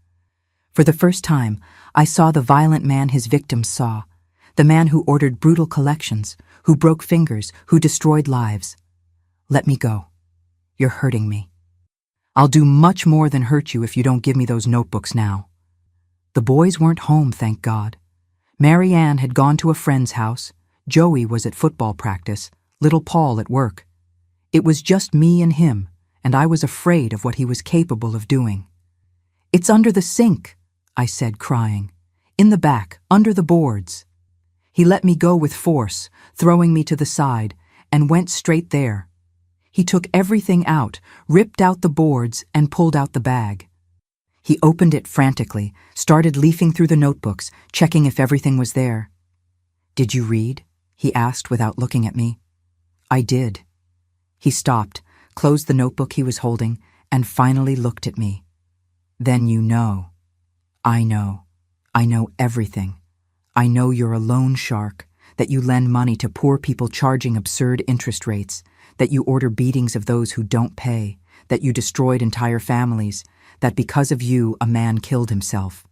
For the first time, I saw the violent man his victims saw, the man who ordered brutal collections, who broke fingers, who destroyed lives. "Let me go. You're hurting me. I'll do much more than hurt you if you don't give me those notebooks now." The boys weren't home, thank God. Marianne had gone to a friend's house, Joey was at football practice, little Paul at work. It was just me and him, and I was afraid of what he was capable of doing. "It's under the sink," I said, crying. "In the back, under the boards." He let me go with force, throwing me to the side, and went straight there. He took everything out, ripped out the boards, and pulled out the bag. He opened it frantically, started leafing through the notebooks, checking if everything was there. "Did you read?" he asked without looking at me. I did. He stopped, closed the notebook he was holding, and finally looked at me. "Then you know." "I know. I know everything. I know you're a loan shark, that you lend money to poor people charging absurd interest rates, that you order beatings of those who don't pay, that you destroyed entire families, that because of you a man killed himself."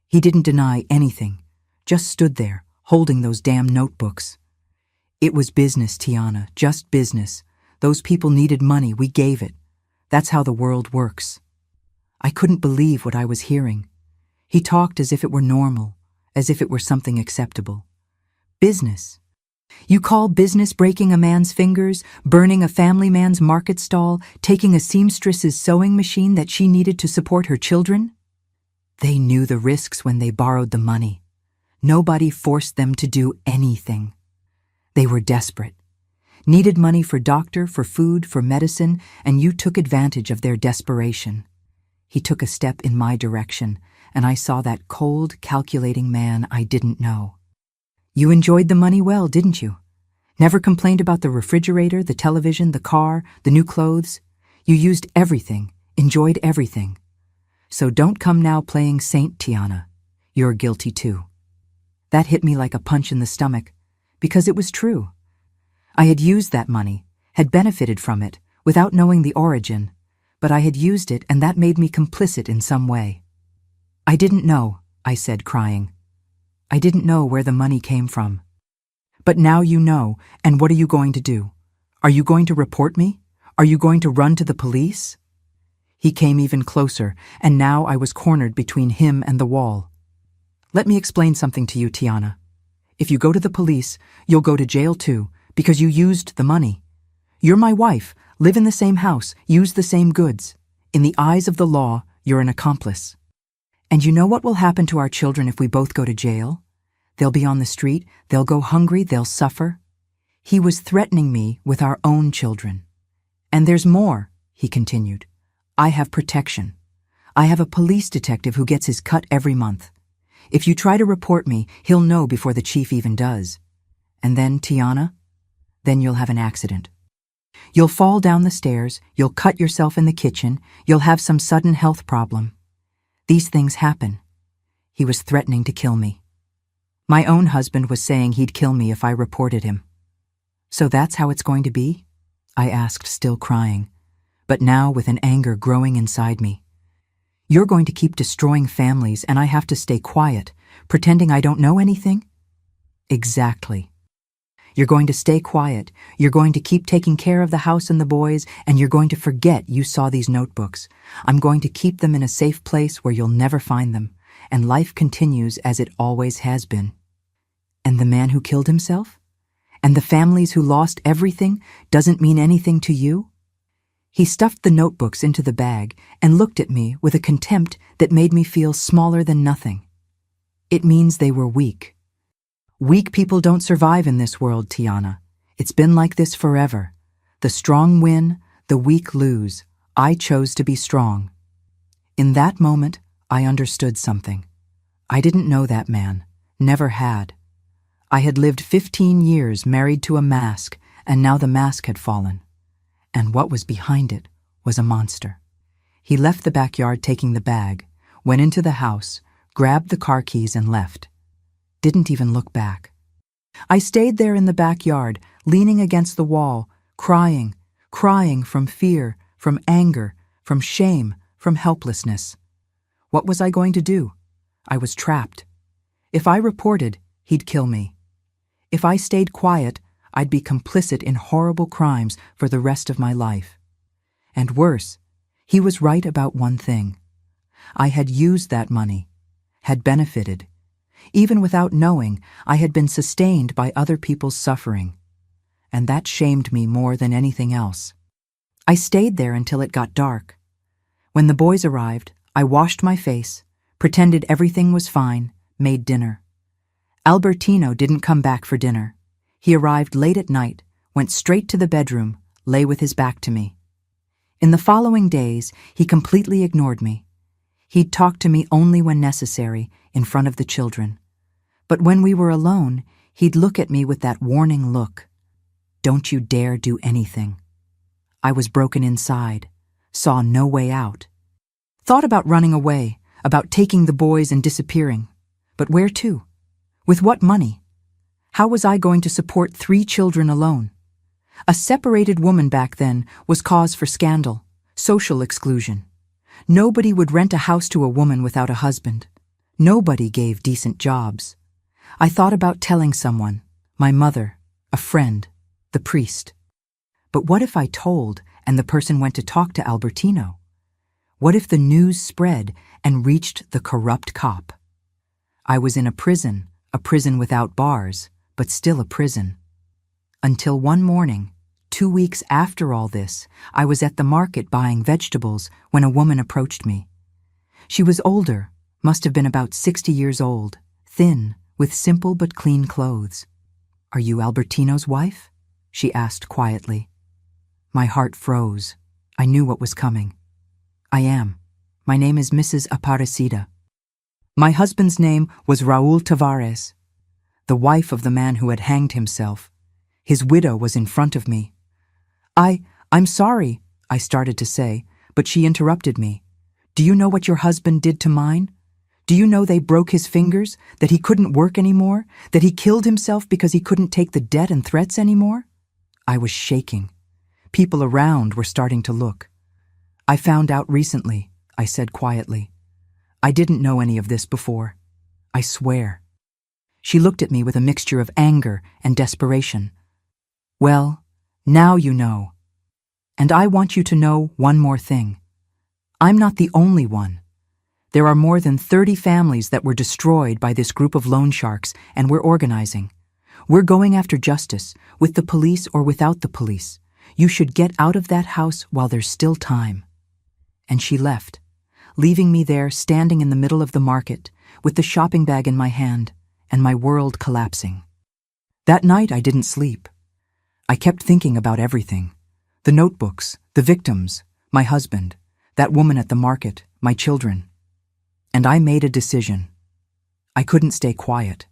He didn't deny anything, just stood there, holding those damn notebooks. "It was business, Tiana, just business. Those people needed money, we gave it. That's how the world works." I couldn't believe what I was hearing. He talked as if it were normal, as if it were something acceptable. Business? You call business breaking a man's fingers, burning a family man's market stall, taking a seamstress's sewing machine that she needed to support her children? They knew the risks when they borrowed the money. Nobody forced them to do anything. They were desperate, needed money for doctor, for food, for medicine, and you took advantage of their desperation. He took a step in my direction, and I saw that cold, calculating man I didn't know. "You enjoyed the money well, didn't you? Never complained about the refrigerator, the television, the car, the new clothes? You used everything, enjoyed everything. So don't come now playing Saint, Tiana. You're guilty too." That hit me like a punch in the stomach, because it was true. I had used that money, had benefited from it, without knowing the origin, but I had used it and that made me complicit in some way. "I didn't know," I said, crying. "I didn't know where the money came from." "But now you know, and what are you going to do? Are you going to report me? Are you going to run to the police?" He came even closer, and now I was cornered between him and the wall. "Let me explain something to you, Tiana. If you go to the police, you'll go to jail too, because you used the money. You're my wife, live in the same house, use the same goods. In the eyes of the law, you're an accomplice. And you know what will happen to our children if we both go to jail? They'll be on the street, they'll go hungry, they'll suffer." He was threatening me with our own children. "And there's more," he continued. "I have protection. I have a police detective who gets his cut every month. If you try to report me, he'll know before the chief even does. And then, Tiana, then you'll have an accident. You'll fall down the stairs, you'll cut yourself in the kitchen, you'll have some sudden health problem. These things happen." He was threatening to kill me. My own husband was saying he'd kill me if I reported him. "So that's how it's going to be?" I asked, still crying, but now with an anger growing inside me. "You're going to keep destroying families and I have to stay quiet, pretending I don't know anything?" "Exactly. You're going to stay quiet, you're going to keep taking care of the house and the boys, and you're going to forget you saw these notebooks. I'm going to keep them in a safe place where you'll never find them, and life continues as it always has been." "And the man who killed himself? And the families who lost everything doesn't mean anything to you?" He stuffed the notebooks into the bag and looked at me with a contempt that made me feel smaller than nothing. "It means they were weak. Weak people don't survive in this world, Tiana. It's been like this forever. The strong win, the weak lose. I chose to be strong." In that moment, I understood something. I didn't know that man, never had. I had lived 15 years married to a mask, and now the mask had fallen. And what was behind it was a monster. He left the backyard taking the bag, went into the house, grabbed the car keys and left. Didn't even look back. I stayed there in the backyard, leaning against the wall, crying from fear, from anger, from shame, from helplessness. What was I going to do? I was trapped. If I reported, he'd kill me. If I stayed quiet, I'd be complicit in horrible crimes for the rest of my life. And worse, he was right about one thing. I had used that money, had benefited. Even without knowing, I had been sustained by other people's suffering. And that shamed me more than anything else. I stayed there until it got dark. When the boys arrived, I washed my face, pretended everything was fine, made dinner. Albertino didn't come back for dinner. He arrived late at night, went straight to the bedroom, lay with his back to me. In the following days, he completely ignored me. He'd talk to me only when necessary, in front of the children. But when we were alone, he'd look at me with that warning look. Don't you dare do anything. I was broken inside, saw no way out. Thought about running away, about taking the boys and disappearing. But where to? With what money? How was I going to support 3 children alone? A separated woman back then was cause for scandal, social exclusion. Nobody would rent a house to a woman without a husband. Nobody gave decent jobs. I thought about telling someone, my mother, a friend, the priest. But what if I told and the person went to talk to Albertino? What if the news spread and reached the corrupt cop? I was in a prison without bars, but still a prison. Until one morning, 2 weeks after all this, I was at the market buying vegetables when a woman approached me. She was older, must have been about 60 years old, thin, with simple but clean clothes. "Are you Albertino's wife?" she asked quietly. My heart froze. I knew what was coming. "I am. My name is Mrs. Aparecida." My husband's name was Raul Tavares, the wife of the man who had hanged himself. His widow was in front of me. I'm sorry," I started to say, but she interrupted me. "Do you know what your husband did to mine? Do you know they broke his fingers, that he couldn't work anymore, that he killed himself because he couldn't take the debt and threats anymore?" I was shaking. People around were starting to look. "I found out recently," I said quietly. "I didn't know any of this before. I swear." She looked at me with a mixture of anger and desperation. "Well, now you know. And I want you to know one more thing. I'm not the only one. There are more than 30 families that were destroyed by this group of loan sharks, and we're organizing. We're going after justice, with the police or without the police. You should get out of that house while there's still time." And she left, leaving me there standing in the middle of the market, with the shopping bag in my hand, and my world collapsing. That night I didn't sleep. I kept thinking about everything. The notebooks, the victims, my husband, that woman at the market, my children. And I made a decision. I couldn't stay quiet.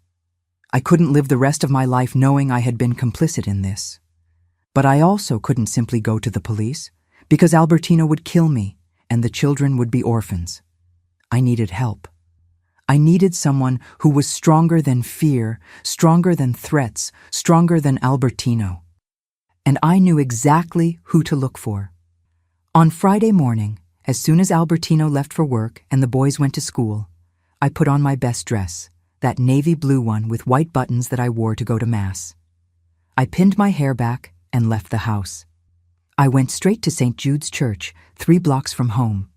I couldn't live the rest of my life knowing I had been complicit in this. But I also couldn't simply go to the police, because Albertino would kill me, and the children would be orphans. I needed help. I needed someone who was stronger than fear, stronger than threats, stronger than Albertino. And I knew exactly who to look for. On Friday morning, as soon as Albertino left for work and the boys went to school, I put on my best dress, that navy blue one with white buttons that I wore to go to Mass. I pinned my hair back and left the house. I went straight to St. Jude's Church, 3 blocks from home.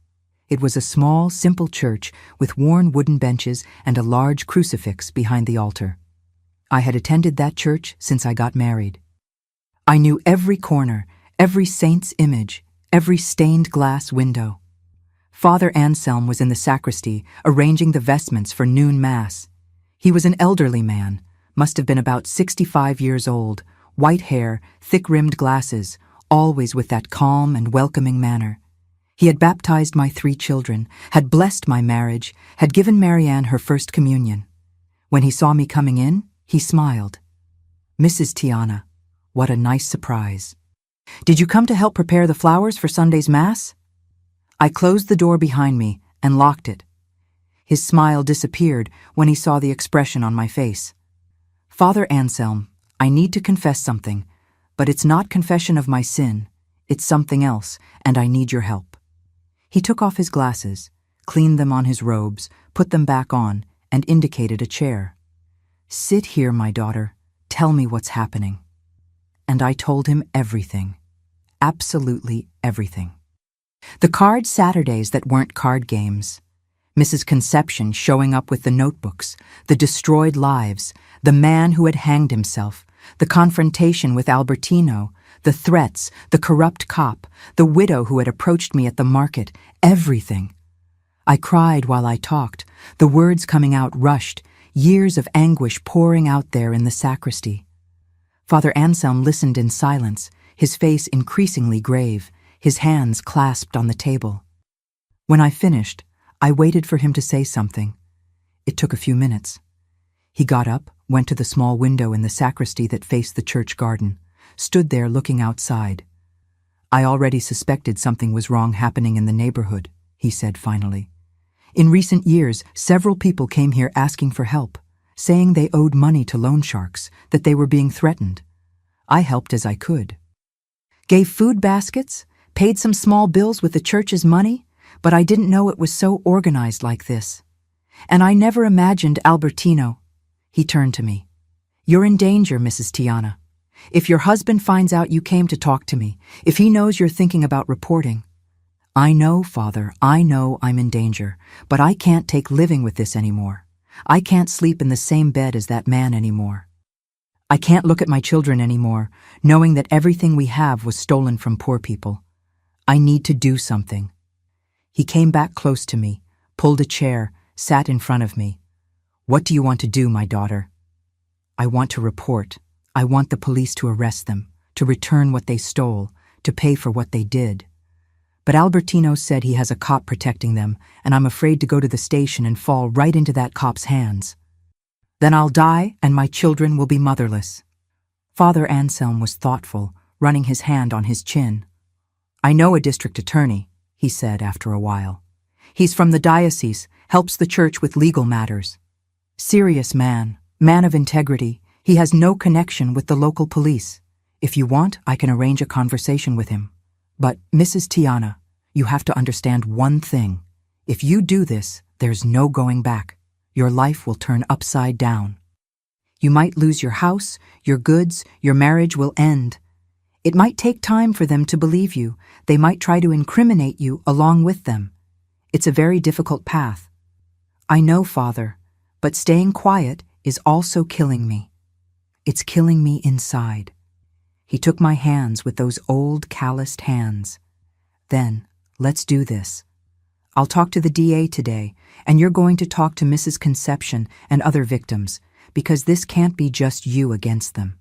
It was a small, simple church with worn wooden benches and a large crucifix behind the altar. I had attended that church since I got married. I knew every corner, every saint's image, every stained glass window. Father Anselm was in the sacristy, arranging the vestments for noon Mass. He was an elderly man, must have been about 65 years old, white hair, thick-rimmed glasses, always with that calm and welcoming manner. He had baptized my 3 children, had blessed my marriage, had given Marianne her first communion. When he saw me coming in, he smiled. "Mrs. Tiana, what a nice surprise. Did you come to help prepare the flowers for Sunday's Mass?" I closed the door behind me and locked it. His smile disappeared when he saw the expression on my face. "Father Anselm, I need to confess something, but it's not confession of my sin. It's something else, and I need your help." He took off his glasses, cleaned them on his robes, put them back on, and indicated a chair. "Sit here, my daughter. Tell me what's happening." And I told him everything. Absolutely everything. The card Saturdays that weren't card games. Mrs. Conception showing up with the notebooks, the destroyed lives, the man who had hanged himself, the confrontation with Albertino, The threats, the corrupt cop, the widow who had approached me at the market, everything. I cried while I talked, the words coming out rushed, years of anguish pouring out there in the sacristy. Father Anselm listened in silence, his face increasingly grave, his hands clasped on the table. When I finished, I waited for him to say something. It took a few minutes. He got up, went to the small window in the sacristy that faced the church garden, stood there looking outside. I already suspected something was wrong happening in the neighborhood, he said finally. In recent years, several people came here asking for help, saying they owed money to loan sharks, that they were being threatened. I helped as I could. Gave food baskets, paid some small bills with the church's money, but I didn't know it was so organized like this. And I never imagined Albertino. He turned to me. You're in danger, Mrs. Tiana. If your husband finds out you came to talk to me, if he knows you're thinking about reporting. I know, Father, I know I'm in danger, but I can't take living with this anymore. I can't sleep in the same bed as that man anymore. I can't look at my children anymore, knowing that everything we have was stolen from poor people. I need to do something. He came back close to me, pulled a chair, sat in front of me. What do you want to do, my daughter? I want to report. I want the police to arrest them, to return what they stole, to pay for what they did. But Albertino said he has a cop protecting them, and I'm afraid to go to the station and fall right into that cop's hands. Then I'll die, and my children will be motherless. Father Anselm was thoughtful, running his hand on his chin. I know a district attorney, he said after a while. He's from the diocese, helps the church with legal matters. Serious man of integrity. He has no connection with the local police. If you want, I can arrange a conversation with him. But, Mrs. Tiana, you have to understand one thing. If you do this, there's no going back. Your life will turn upside down. You might lose your house, your goods, your marriage will end. It might take time for them to believe you. They might try to incriminate you along with them. It's a very difficult path. I know, Father, but staying quiet is also killing me. It's killing me inside. He took my hands with those old, calloused hands. Then, let's do this. I'll talk to the DA today, and you're going to talk to Mrs. Conception and other victims, because this can't be just you against them.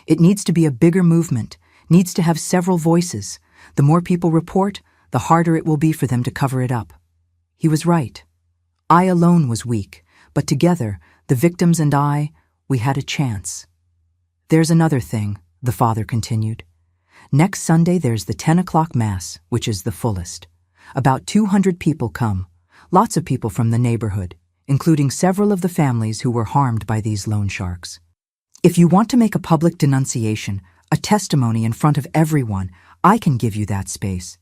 It needs to be a bigger movement, needs to have several voices. The more people report, the harder it will be for them to cover it up. He was right. I alone was weak, but together, the victims and I, we had a chance. There's another thing, the father continued. Next Sunday there's the 10 o'clock Mass, which is the fullest. About 200 people come, lots of people from the neighborhood, including several of the families who were harmed by these loan sharks. If you want to make a public denunciation, a testimony in front of everyone, I can give you that space.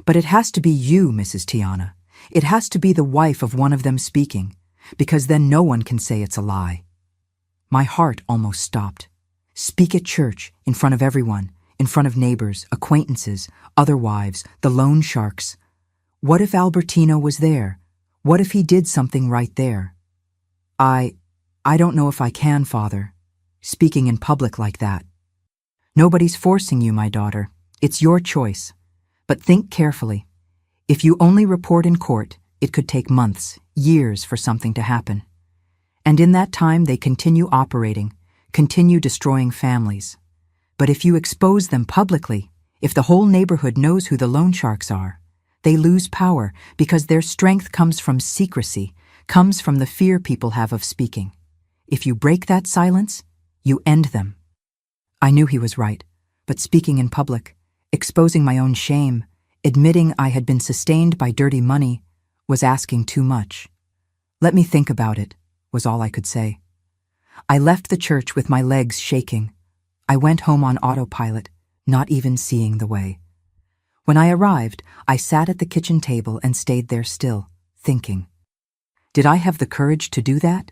But it has to be you, Mrs. Tiana. It has to be the wife of one of them speaking, because then no one can say it's a lie. My heart almost stopped. Speak at church, in front of everyone, in front of neighbors, acquaintances, other wives, the loan sharks. What if Albertino was there? What if he did something right there? I don't know if I can, Father, speaking in public like that. Nobody's forcing you, my daughter. It's your choice. But think carefully. If you only report in court, it could take months, years for something to happen. And in that time they continue operating, continue destroying families. But if you expose them publicly, if the whole neighborhood knows who the loan sharks are, they lose power because their strength comes from secrecy, comes from the fear people have of speaking. If you break that silence, you end them. I knew he was right, but speaking in public, exposing my own shame, admitting I had been sustained by dirty money, was asking too much. Let me think about it, was all I could say. I left the church with my legs shaking. I went home on autopilot, not even seeing the way. When I arrived, I sat at the kitchen table and stayed there still, thinking. Did I have the courage to do that?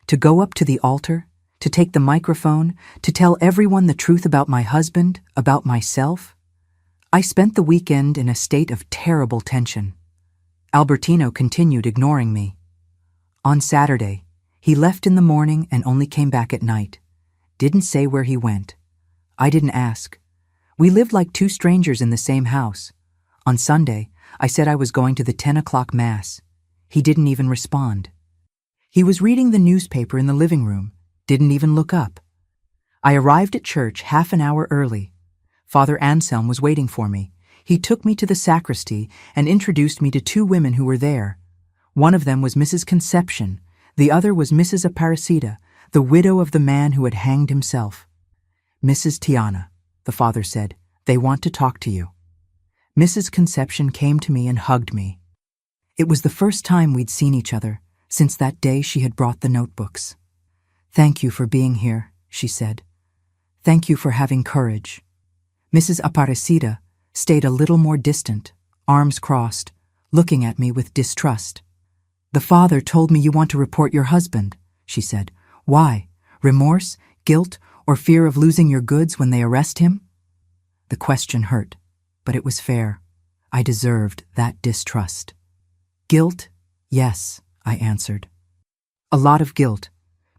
To go up to the altar? To take the microphone? To tell everyone the truth about my husband, about myself? I spent the weekend in a state of terrible tension. Albertino continued ignoring me. On Saturday, he left in the morning and only came back at night. Didn't say where he went. I didn't ask. We lived like two strangers in the same house. On Sunday, I said I was going to the 10 o'clock Mass. He didn't even respond. He was reading the newspaper in the living room, didn't even look up. I arrived at church half an hour early. Father Anselm was waiting for me. He took me to the sacristy and introduced me to two women who were there. One of them was Mrs. Conception, the other was Mrs. Aparecida, the widow of the man who had hanged himself. "Mrs. Tiana," the father said, "they want to talk to you." Mrs. Conception came to me and hugged me. It was the first time we'd seen each other since that day she had brought the notebooks. "Thank you for being here," she said. "Thank you for having courage." Mrs. Aparecida stayed a little more distant, arms crossed, looking at me with distrust. "The father told me you want to report your husband," she said. "Why? Remorse, guilt, or fear of losing your goods when they arrest him?" The question hurt, but it was fair. I deserved that distrust. "Guilt? Yes," I answered. "A lot of guilt,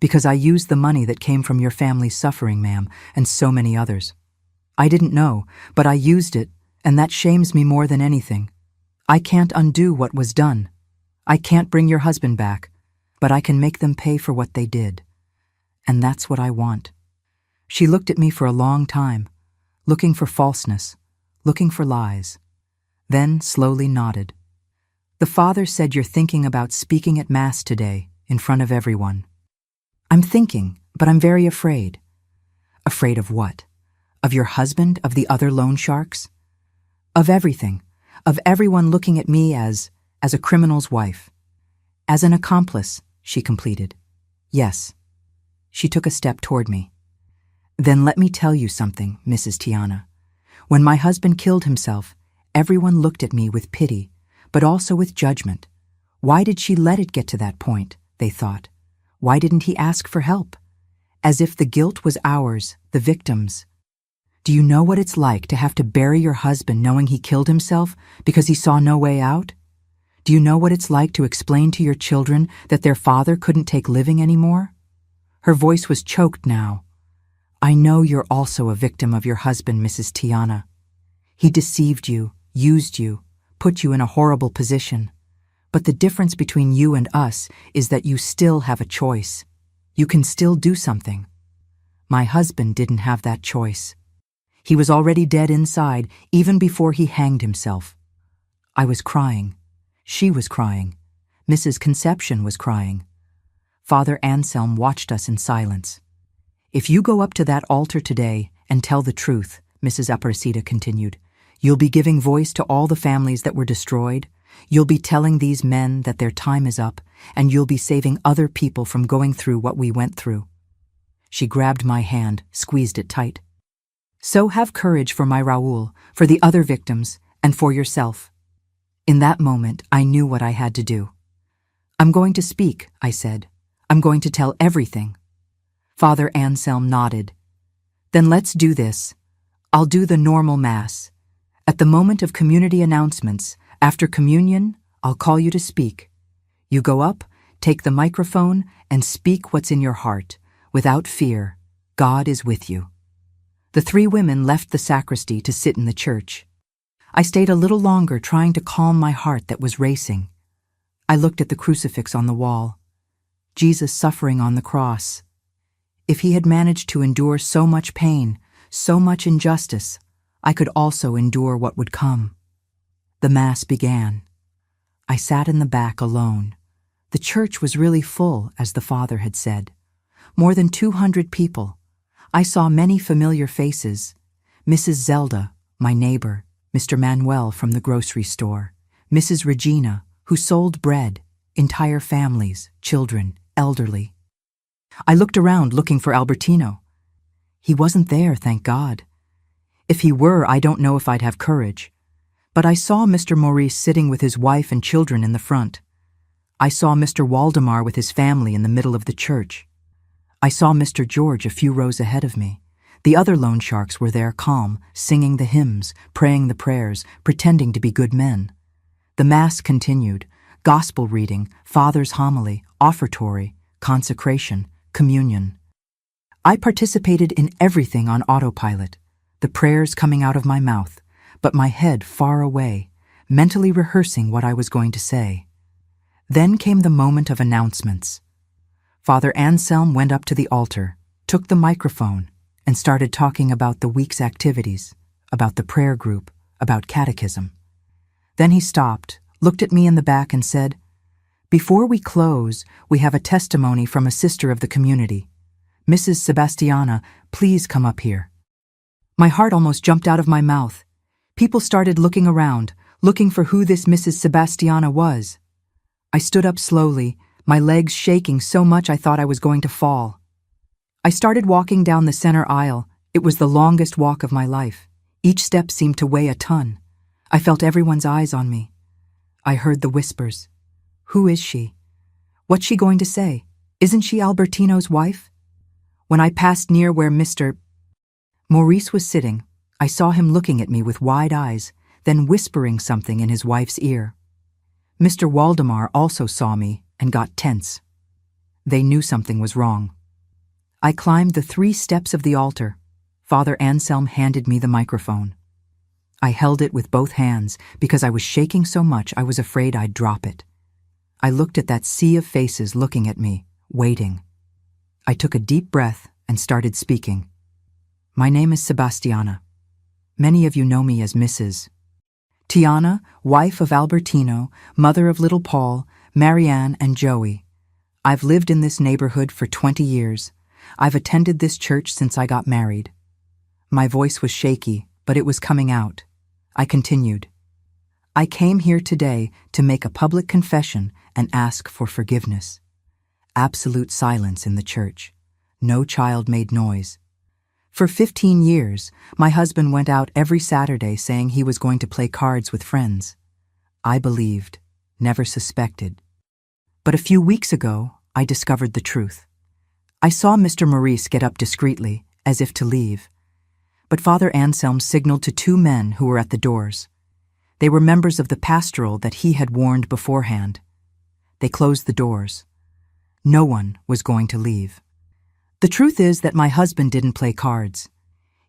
because I used the money that came from your family's suffering, ma'am, and so many others. I didn't know, but I used it, and that shames me more than anything. I can't undo what was done. I can't bring your husband back, but I can make them pay for what they did. And that's what I want." She looked at me for a long time, looking for falseness, looking for lies, then slowly nodded. "The father said you're thinking about speaking at Mass today, in front of everyone." "I'm thinking, but I'm very afraid." "Afraid of what? Of your husband, of the other loan sharks?" "Of everything, of everyone looking at me as a criminal's wife." "As an accomplice," she completed. "Yes." She took a step toward me. "Then let me tell you something, Mrs. Tiana. When my husband killed himself, everyone looked at me with pity, but also with judgment. Why did she let it get to that point, they thought. Why didn't he ask for help? As if the guilt was ours, the victims'. Do you know what it's like to have to bury your husband knowing he killed himself because he saw no way out? Do you know what it's like to explain to your children that their father couldn't take living anymore?" Her voice was choked now. "I know you're also a victim of your husband, Mrs. Tiana. He deceived you, used you, put you in a horrible position. But the difference between you and us is that you still have a choice. You can still do something. My husband didn't have that choice. He was already dead inside even before he hanged himself." I was crying. She was crying. Mrs. Conception was crying. Father Anselm watched us in silence. "If you go up to that altar today and tell the truth," Mrs. Aparecida continued, "you'll be giving voice to all the families that were destroyed. You'll be telling these men that their time is up, and you'll be saving other people from going through what we went through." She grabbed my hand, squeezed it tight. "So have courage for my Raoul, for the other victims, and for yourself." In that moment, I knew what I had to do. "I'm going to speak," I said. "I'm going to tell everything." Father Anselm nodded. "Then let's do this. I'll do the normal Mass. At the moment of community announcements, after communion, I'll call you to speak. You go up, take the microphone, and speak what's in your heart, without fear. God is with you." The three women left the sacristy to sit in the church. I stayed a little longer trying to calm my heart that was racing. I looked at the crucifix on the wall. Jesus suffering on the cross. If he had managed to endure so much pain, so much injustice, I could also endure what would come. The Mass began. I sat in the back alone. The church was really full, as the Father had said. More than 200 people. I saw many familiar faces. Mrs. Zelda, my neighbor, Mr. Manuel from the grocery store, Mrs. Regina, who sold bread, entire families, children, elderly. I looked around looking for Albertino. He wasn't there, thank God. If he were, I don't know if I'd have courage. But I saw Mr. Maurice sitting with his wife and children in the front. I saw Mr. Waldemar with his family in the middle of the church. I saw Mr. George a few rows ahead of me. The other loan sharks were there calm, singing the hymns, praying the prayers, pretending to be good men. The Mass continued, gospel reading, Father's homily, offertory, consecration, communion. I participated in everything on autopilot. the prayers coming out of my mouth, but my head far away, mentally rehearsing what I was going to say. Then came the moment of announcements. Father Anselm went up to the altar, took the microphone, and started talking about the week's activities, about the prayer group, about catechism. Then he stopped, looked at me in the back and said, "Before we close, we have a testimony from a sister of the community. Mrs. Sebastiana, please come up here." My heart almost jumped out of my mouth. People started looking around, looking for who this Mrs. Sebastiana was. I stood up slowly, my legs shaking so much I thought I was going to fall. I started walking down the center aisle. It was the longest walk of my life. Each step seemed to weigh a ton. I felt everyone's eyes on me. I heard the whispers. Who is she? What's she going to say? Isn't she Albertino's wife? When I passed near where Mr. Maurice was sitting, I saw him looking at me with wide eyes, then whispering something in his wife's ear. Mr. Waldemar also saw me and got tense. They knew something was wrong. I climbed the 3 steps of the altar. Father Anselm handed me the microphone. I held it with both hands because I was shaking so much I was afraid I'd drop it. I looked at that sea of faces looking at me, waiting. I took a deep breath and started speaking. My name is Sebastiana. Many of you know me as Mrs. Tiana, wife of Albertino, mother of little Paul, Marianne, and Joey. I've lived in this neighborhood for 20 years. I've attended this church since I got married. My voice was shaky, but it was coming out. I continued. I came here today to make a public confession and ask for forgiveness. Absolute silence in the church. No child made noise. For 15 years, my husband went out every Saturday saying he was going to play cards with friends. I believed, never suspected. But a few weeks ago, I discovered the truth. I saw Mr. Maurice get up discreetly, as if to leave. But Father Anselm signaled to 2 men who were at the doors. They were members of the pastoral that he had warned beforehand. They closed the doors. No one was going to leave. The truth is that my husband didn't play cards.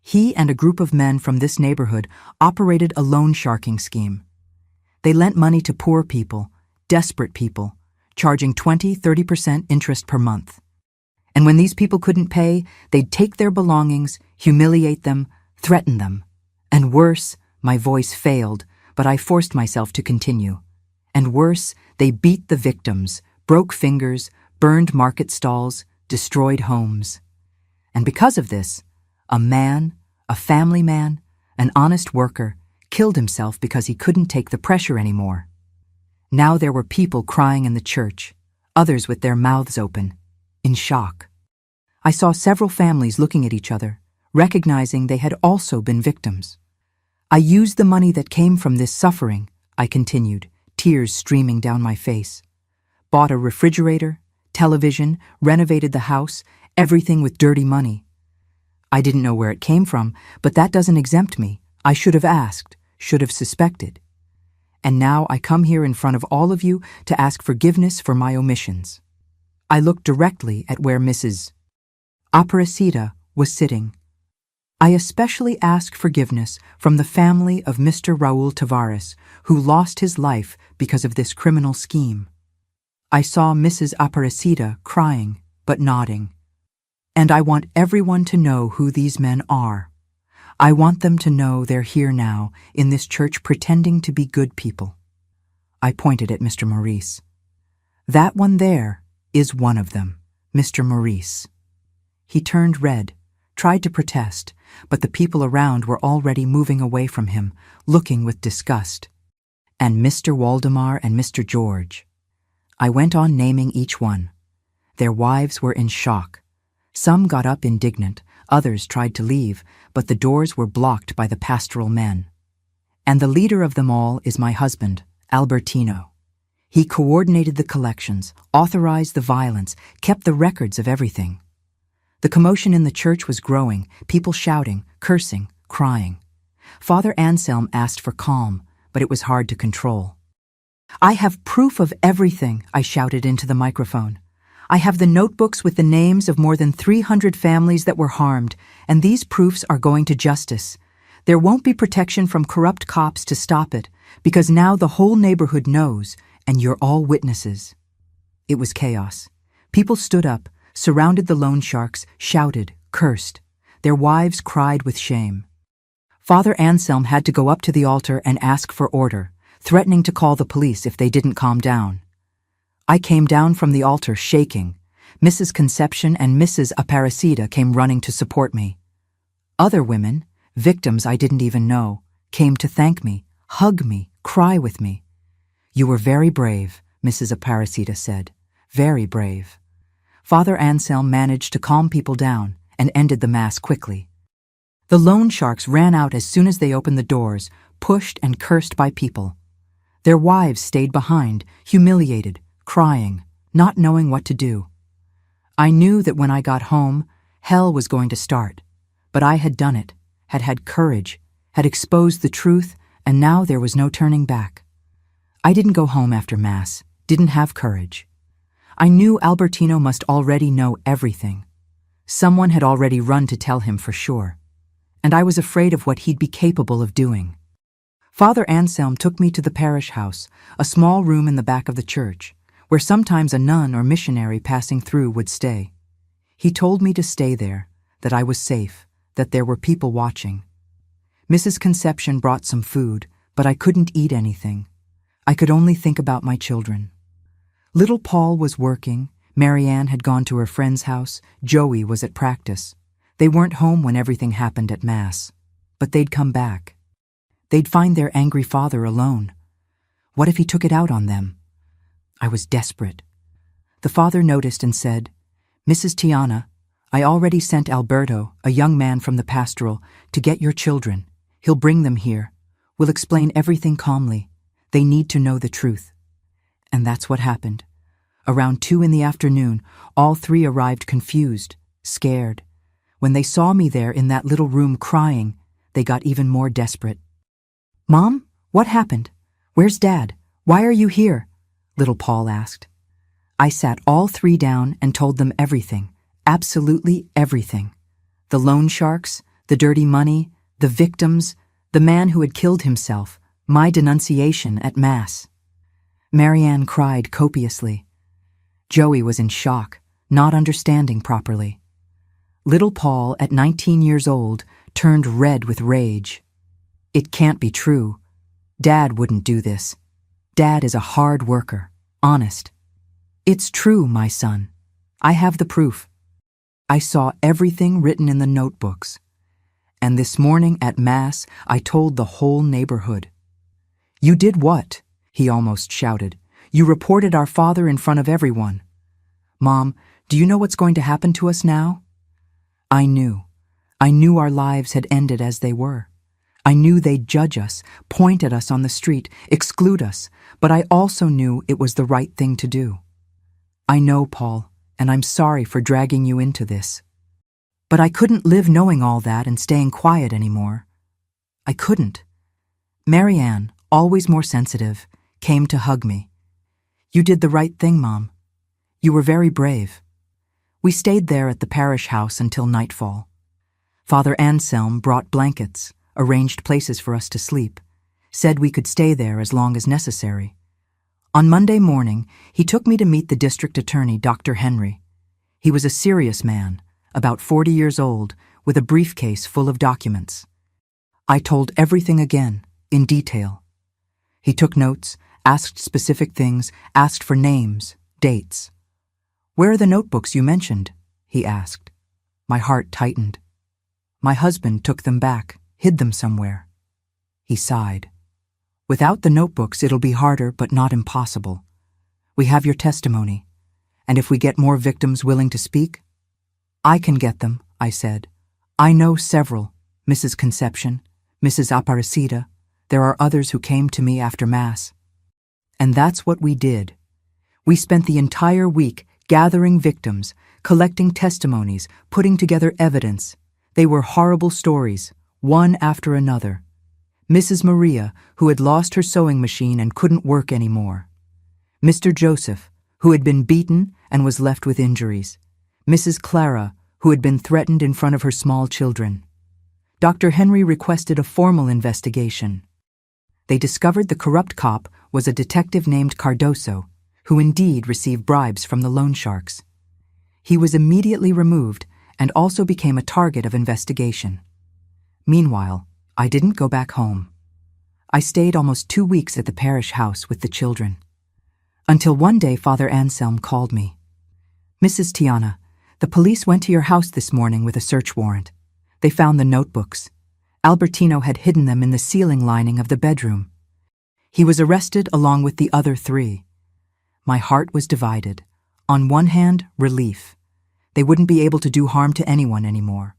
He and a group of men from this neighborhood operated a loan sharking scheme. They lent money to poor people, desperate people, charging 20–30% interest per month. And when these people couldn't pay, they'd take their belongings, humiliate them, threaten them. And worse, my voice failed, but I forced myself to continue. And worse, they beat the victims, broke fingers, burned market stalls, destroyed homes. And because of this, a man, a family man, an honest worker, killed himself because he couldn't take the pressure anymore. Now there were people crying in the church, others with their mouths open, in shock. I saw several families looking at each other, recognizing they had also been victims. I used the money that came from this suffering, I continued, tears streaming down my face. Bought a refrigerator, television, renovated the house, everything with dirty money. I didn't know where it came from, but that doesn't exempt me. I should have asked, should have suspected. And now I come here in front of all of you to ask forgiveness for my omissions. I looked directly at where Mrs. Aparecida was sitting. I especially ask forgiveness from the family of Mr. Raul Tavares, who lost his life because of this criminal scheme. I saw Mrs. Aparecida crying, but nodding. And I want everyone to know who these men are. I want them to know they're here now, in this church pretending to be good people. I pointed at Mr. Maurice. That one there is one of them, Mr. Maurice. He turned red, tried to protest, but the people around were already moving away from him, looking with disgust. And Mr. Waldemar and Mr. George. I went on naming each one. Their wives were in shock. Some got up indignant, others tried to leave, but the doors were blocked by the pastoral men. And the leader of them all is my husband, Albertino. He coordinated the collections, authorized the violence, kept the records of everything. The commotion in the church was growing, people shouting, cursing, crying. Father Anselm asked for calm, but it was hard to control. I have proof of everything, I shouted into the microphone. I have the notebooks with the names of more than 300 families that were harmed, and these proofs are going to justice. There won't be protection from corrupt cops to stop it, because now the whole neighborhood knows, and you're all witnesses." It was chaos. People stood up, surrounded the loan sharks, shouted, cursed. Their wives cried with shame. Father Anselm had to go up to the altar and ask for order, threatening to call the police if they didn't calm down. I came down from the altar shaking. Mrs. Conception and Mrs. Aparecida came running to support me. Other women, victims I didn't even know, came to thank me, hug me, cry with me. "You were very brave," Mrs. Aparecida said. "Very brave." Father Anselm managed to calm people down and ended the mass quickly. The loan sharks ran out as soon as they opened the doors, pushed and cursed by people. Their wives stayed behind, humiliated, crying, not knowing what to do. I knew that when I got home, hell was going to start, but I had done it, had had courage, had exposed the truth, and now there was no turning back. I didn't go home after Mass, didn't have courage. I knew Albertino must already know everything. Someone had already run to tell him for sure, and I was afraid of what he'd be capable of doing. Father Anselm took me to the parish house, a small room in the back of the church, where sometimes a nun or missionary passing through would stay. He told me to stay there, that I was safe, that there were people watching. Mrs. Conception brought some food, but I couldn't eat anything. I could only think about my children. Little Paul was working, Marianne had gone to her friend's house, Joey was at practice. They weren't home when everything happened at Mass, but they'd come back. They'd find their angry father alone. What if he took it out on them? I was desperate. The father noticed and said, "Mrs. Tiana, I already sent Alberto, a young man from the pastoral, to get your children. He'll bring them here. We'll explain everything calmly. They need to know the truth." And that's what happened. Around 2 in the afternoon, all 3 arrived confused, scared. When they saw me there in that little room crying, they got even more desperate. "Mom, what happened? Where's Dad? Why are you here?" little Paul asked. I sat all 3 down and told them everything, absolutely everything. The loan sharks, the dirty money, the victims, the man who had killed himself, my denunciation at Mass. Marianne cried copiously. Joey was in shock, not understanding properly. Little Paul, at 19 years old, turned red with rage. "It can't be true. Dad wouldn't do this. Dad is a hard worker, honest." "It's true, my son. I have the proof. I saw everything written in the notebooks. And this morning at Mass, I told the whole neighborhood." "You did what?" he almost shouted. "You reported our father in front of everyone." "Mom, do you know what's going to happen to us now?" I knew. I knew our lives had ended as they were. I knew they'd judge us, point at us on the street, exclude us, but I also knew it was the right thing to do. "I know, Paul, and I'm sorry for dragging you into this. But I couldn't live knowing all that and staying quiet anymore. I couldn't." Marianne, always more sensitive, came to hug me. "You did the right thing, Mom. You were very brave." We stayed there at the parish house until nightfall. Father Anselm brought blankets, arranged places for us to sleep, said we could stay there as long as necessary. On Monday morning, he took me to meet the district attorney, Dr. Henry. He was a serious man, about 40 years old, with a briefcase full of documents. I told everything again, in detail. He took notes, asked specific things, asked for names, dates. "Where are the notebooks you mentioned?" he asked. My heart tightened. "My husband took them back, hid them somewhere." He sighed. "Without the notebooks, it'll be harder, but not impossible. We have your testimony, and if we get more victims willing to speak?" "I can get them," I said. "I know several, Mrs. Conception, Mrs. Aparecida. There are others who came to me after Mass." And that's what we did. We spent the entire week gathering victims, collecting testimonies, putting together evidence. They were horrible stories, one after another. Mrs. Maria, who had lost her sewing machine and couldn't work anymore. Mr. Joseph, who had been beaten and was left with injuries. Mrs. Clara, who had been threatened in front of her small children. Dr. Henry requested a formal investigation. They discovered the corrupt cop was a detective named Cardoso, who indeed received bribes from the loan sharks. He was immediately removed and also became a target of investigation. Meanwhile, I didn't go back home. I stayed almost 2 weeks at the parish house with the children. Until one day Father Anselm called me. "Mrs. Tiana, the police went to your house this morning with a search warrant. They found the notebooks. Albertino had hidden them in the ceiling lining of the bedroom. He was arrested along with the other 3. My heart was divided. On one hand, relief. They wouldn't be able to do harm to anyone anymore.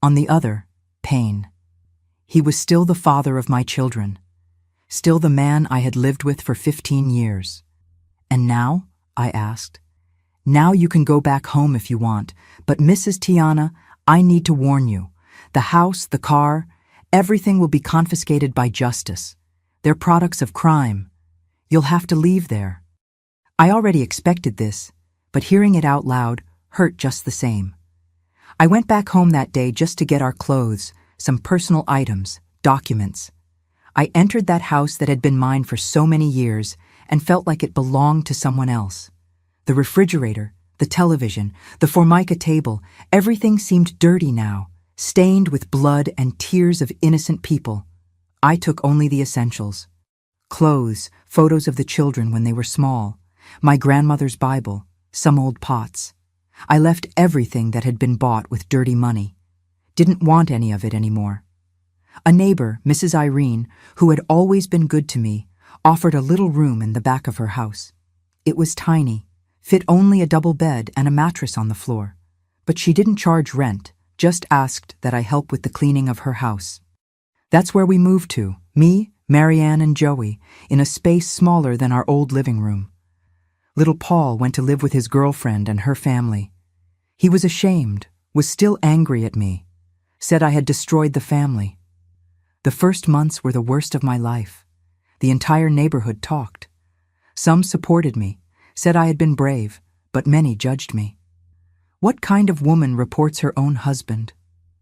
On the other, pain. He was still the father of my children, still the man I had lived with for 15 years. And now, I asked, now you can go back home if you want, but Mrs. Tiana, I need to warn you. The house, the car, everything will be confiscated by justice. They're products of crime. You'll have to leave there." I already expected this, but hearing it out loud hurt just the same. I went back home that day just to get our clothes, some personal items, documents. I entered that house that had been mine for so many years and felt like it belonged to someone else. The refrigerator, the television, the formica table, everything seemed dirty now, stained with blood and tears of innocent people. I took only the essentials. Clothes, photos of the children when they were small, my grandmother's Bible, some old pots. I left everything that had been bought with dirty money. Didn't want any of it anymore. A neighbor, Mrs. Irene, who had always been good to me, offered a little room in the back of her house. It was tiny, fit only a double bed and a mattress on the floor. But she didn't charge rent, just asked that I help with the cleaning of her house. That's where we moved to, me, Marianne, and Joey, in a space smaller than our old living room. Little Paul went to live with his girlfriend and her family. He was ashamed, was still angry at me, said I had destroyed the family. The first months were the worst of my life. The entire neighborhood talked. Some supported me, said I had been brave, but many judged me. "What kind of woman reports her own husband?"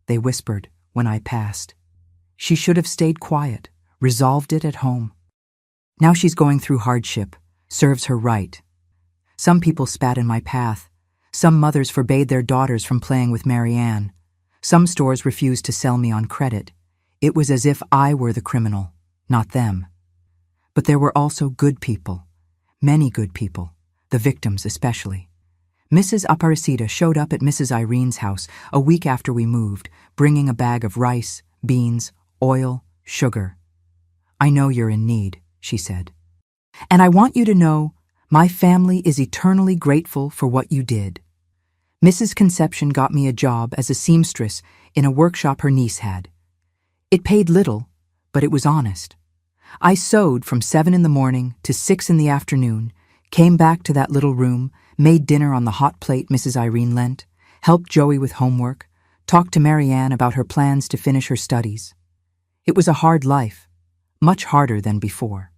they whispered when I passed. She should have stayed quiet, resolved it at home. Now she's going through hardship, serves her right. Some people spat in my path. Some mothers forbade their daughters from playing with Marianne. Some stores refused to sell me on credit. It was as if I were the criminal, not them. But there were also good people, many good people, the victims especially. Mrs. Aparecida showed up at Mrs. Irene's house a week after we moved, bringing a bag of rice, beans, oil, sugar. "I know you're in need," she said. "And I want you to know my family is eternally grateful for what you did." Mrs. Conception got me a job as a seamstress in a workshop her niece had. It paid little, but it was honest. I sewed from 7 in the morning to 6 in the afternoon, came back to that little room, made dinner on the hot plate Mrs. Irene lent, helped Joey with homework, talked to Marianne about her plans to finish her studies. It was a hard life, much harder than before.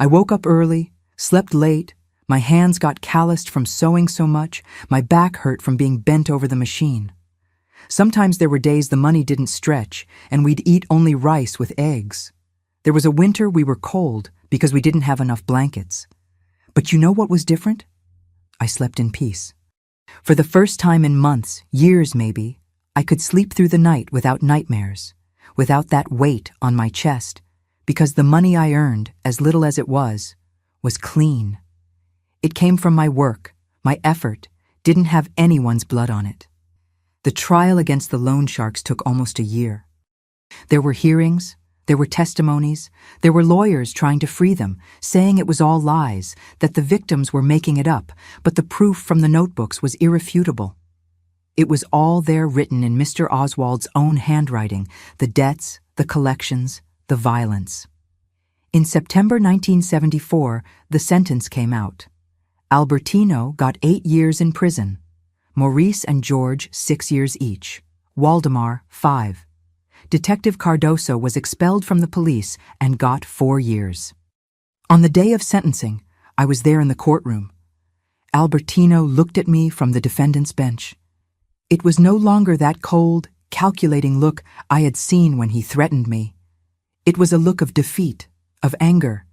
I woke up early, slept late, my hands got calloused from sewing so much, my back hurt from being bent over the machine. Sometimes there were days the money didn't stretch, and we'd eat only rice with eggs. There was a winter we were cold because we didn't have enough blankets. But you know what was different? I slept in peace. For the first time in months, years maybe, I could sleep through the night without nightmares, without that weight on my chest, because the money I earned, as little as it was clean. It came from my work, my effort, didn't have anyone's blood on it. The trial against the loan sharks took almost a year. There were hearings, there were testimonies, there were lawyers trying to free them, saying it was all lies, that the victims were making it up, but the proof from the notebooks was irrefutable. It was all there written in Mr. Oswald's own handwriting, the debts, the collections, the violence. In September 1974, the sentence came out. Albertino got 8 years in prison. Maurice and George 6 years each. Waldemar 5. Detective Cardoso was expelled from the police and got 4 years. On the day of sentencing, I was there in the courtroom. Albertino looked at me from the defendant's bench. It was no longer that cold, calculating look I had seen when he threatened me. It was a look of defeat, of anger,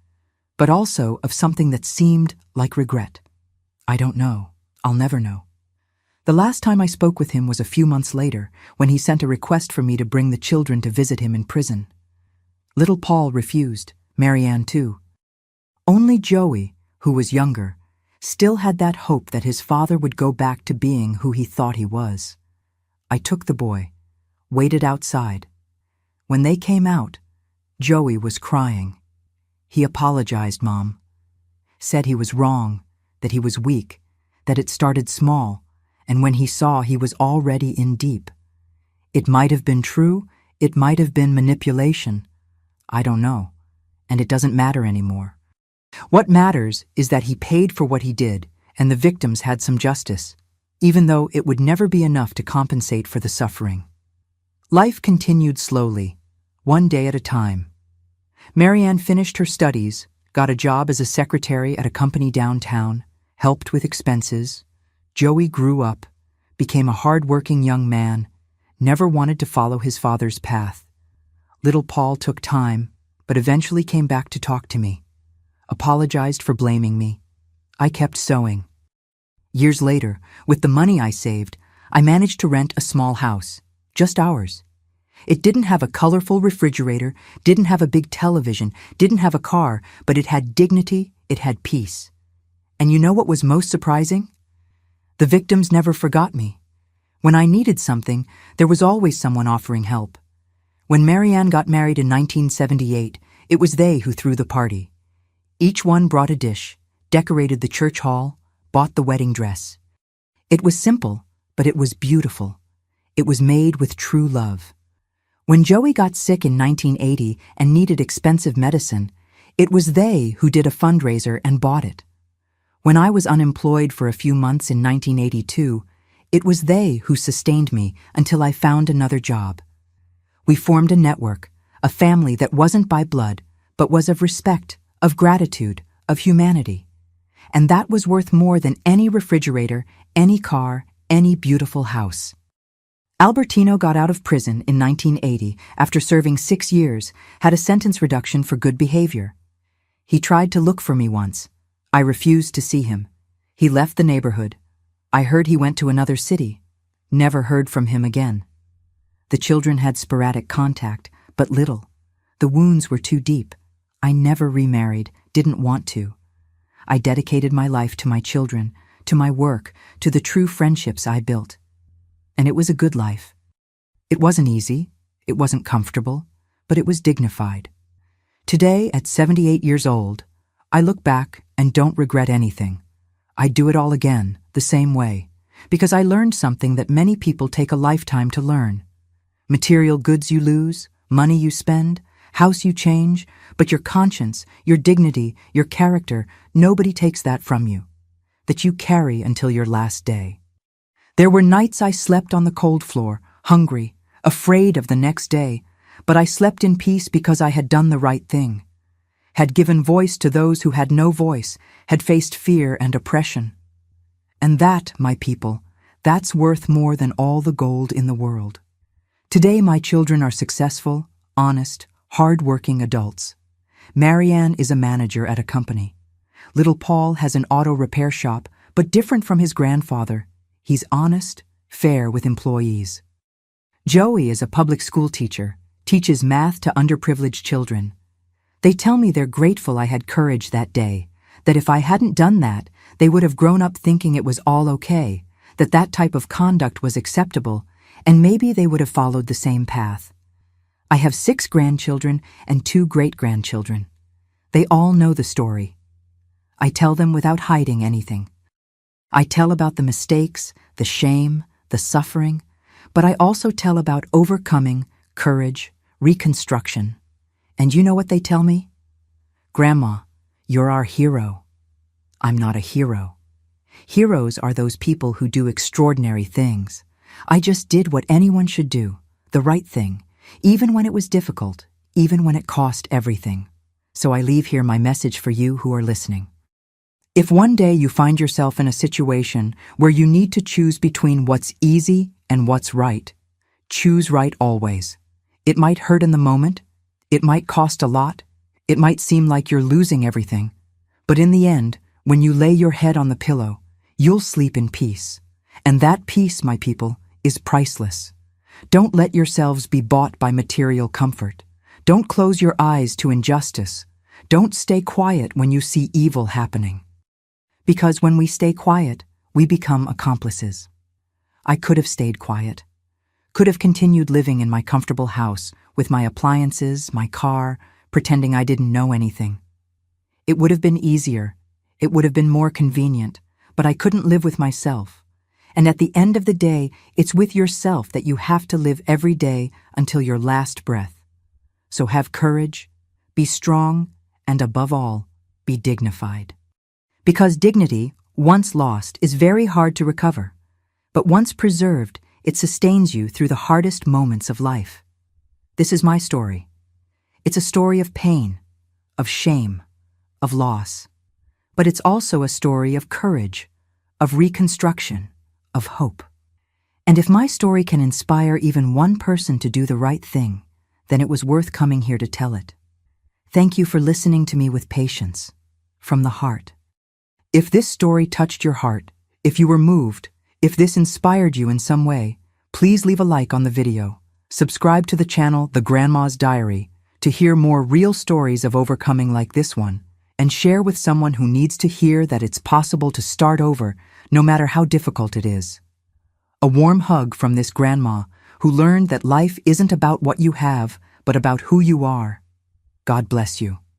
but also of something that seemed like regret. I don't know. I'll never know. The last time I spoke with him was a few months later, when he sent a request for me to bring the children to visit him in prison. Little Paul refused, Marianne too. Only Joey, who was younger, still had that hope that his father would go back to being who he thought he was. I took the boy, waited outside. When they came out, Joey was crying. He apologized, Mom. Said he was wrong, that he was weak, that it started small, and when he saw he was already in deep. It might have been true, it might have been manipulation. I don't know, and it doesn't matter anymore. What matters is that he paid for what he did, and the victims had some justice, even though it would never be enough to compensate for the suffering. Life continued slowly, one day at a time. Marianne finished her studies, got a job as a secretary at a company downtown, helped with expenses. Joey grew up, became a hard-working young man, never wanted to follow his father's path. Little Paul took time, but eventually came back to talk to me. Apologized for blaming me. I kept sewing. Years later, with the money I saved, I managed to rent a small house, just ours. It didn't have a colorful refrigerator, didn't have a big television, didn't have a car, but it had dignity, it had peace. And you know what was most surprising? The victims never forgot me. When I needed something, there was always someone offering help. When Marianne got married in 1978, it was they who threw the party. Each one brought a dish, decorated the church hall, bought the wedding dress. It was simple, but it was beautiful. It was made with true love. When Joey got sick in 1980 and needed expensive medicine, it was they who did a fundraiser and bought it. When I was unemployed for a few months in 1982, it was they who sustained me until I found another job. We formed a network, a family that wasn't by blood, but was of respect, of gratitude, of humanity. And that was worth more than any refrigerator, any car, any beautiful house. Albertino got out of prison in 1980 after serving 6 years, had a sentence reduction for good behavior. He tried to look for me once. I refused to see him. He left the neighborhood. I heard he went to another city. Never heard from him again. The children had sporadic contact, but little. The wounds were too deep. I never remarried, didn't want to. I dedicated my life to my children, to my work, to the true friendships I built. And it was a good life. It wasn't easy, it wasn't comfortable, but it was dignified. Today, at 78 years old, I look back and don't regret anything. I'd do it all again, the same way, because I learned something that many people take a lifetime to learn. Material goods you lose, money you spend, house you change, but your conscience, your dignity, your character, nobody takes that from you. That you carry until your last day. There were nights I slept on the cold floor, hungry, afraid of the next day, but I slept in peace because I had done the right thing. Had given voice to those who had no voice, had faced fear and oppression. And that, my people, that's worth more than all the gold in the world. Today my children are successful, honest, hard-working adults. Marianne is a manager at a company. Little Paul has an auto repair shop, but different from his grandfather. He's honest, fair with employees. Joey is a public school teacher, teaches math to underprivileged children. They tell me they're grateful I had courage that day, that if I hadn't done that, they would have grown up thinking it was all okay, that that type of conduct was acceptable, and maybe they would have followed the same path. I have 6 grandchildren and 2 great-grandchildren. They all know the story. I tell them without hiding anything. I tell about the mistakes, the shame, the suffering, but I also tell about overcoming, courage, reconstruction. And you know what they tell me? Grandma, you're our hero. I'm not a hero. Heroes are those people who do extraordinary things. I just did what anyone should do, the right thing, even when it was difficult, even when it cost everything. So I leave here my message for you who are listening. If one day you find yourself in a situation where you need to choose between what's easy and what's right, choose right always. It might hurt in the moment, it might cost a lot, it might seem like you're losing everything, but in the end, when you lay your head on the pillow, you'll sleep in peace. And that peace, my people, is priceless. Don't let yourselves be bought by material comfort. Don't close your eyes to injustice. Don't stay quiet when you see evil happening. Because when we stay quiet, we become accomplices. I could have stayed quiet. Could have continued living in my comfortable house with my appliances, my car, pretending I didn't know anything. It would have been easier. It would have been more convenient, but I couldn't live with myself. And at the end of the day, it's with yourself that you have to live every day until your last breath. So have courage, be strong, and above all, be dignified. Because dignity, once lost, is very hard to recover. But once preserved, it sustains you through the hardest moments of life. This is my story. It's a story of pain, of shame, of loss. But it's also a story of courage, of reconstruction, of hope. And if my story can inspire even one person to do the right thing, then it was worth coming here to tell it. Thank you for listening to me with patience, from the heart. If this story touched your heart, if you were moved, if this inspired you in some way, please leave a like on the video, subscribe to the channel The Grandma's Diary to hear more real stories of overcoming like this one, and share with someone who needs to hear that it's possible to start over no matter how difficult it is. A warm hug from this grandma who learned that life isn't about what you have, but about who you are. God bless you.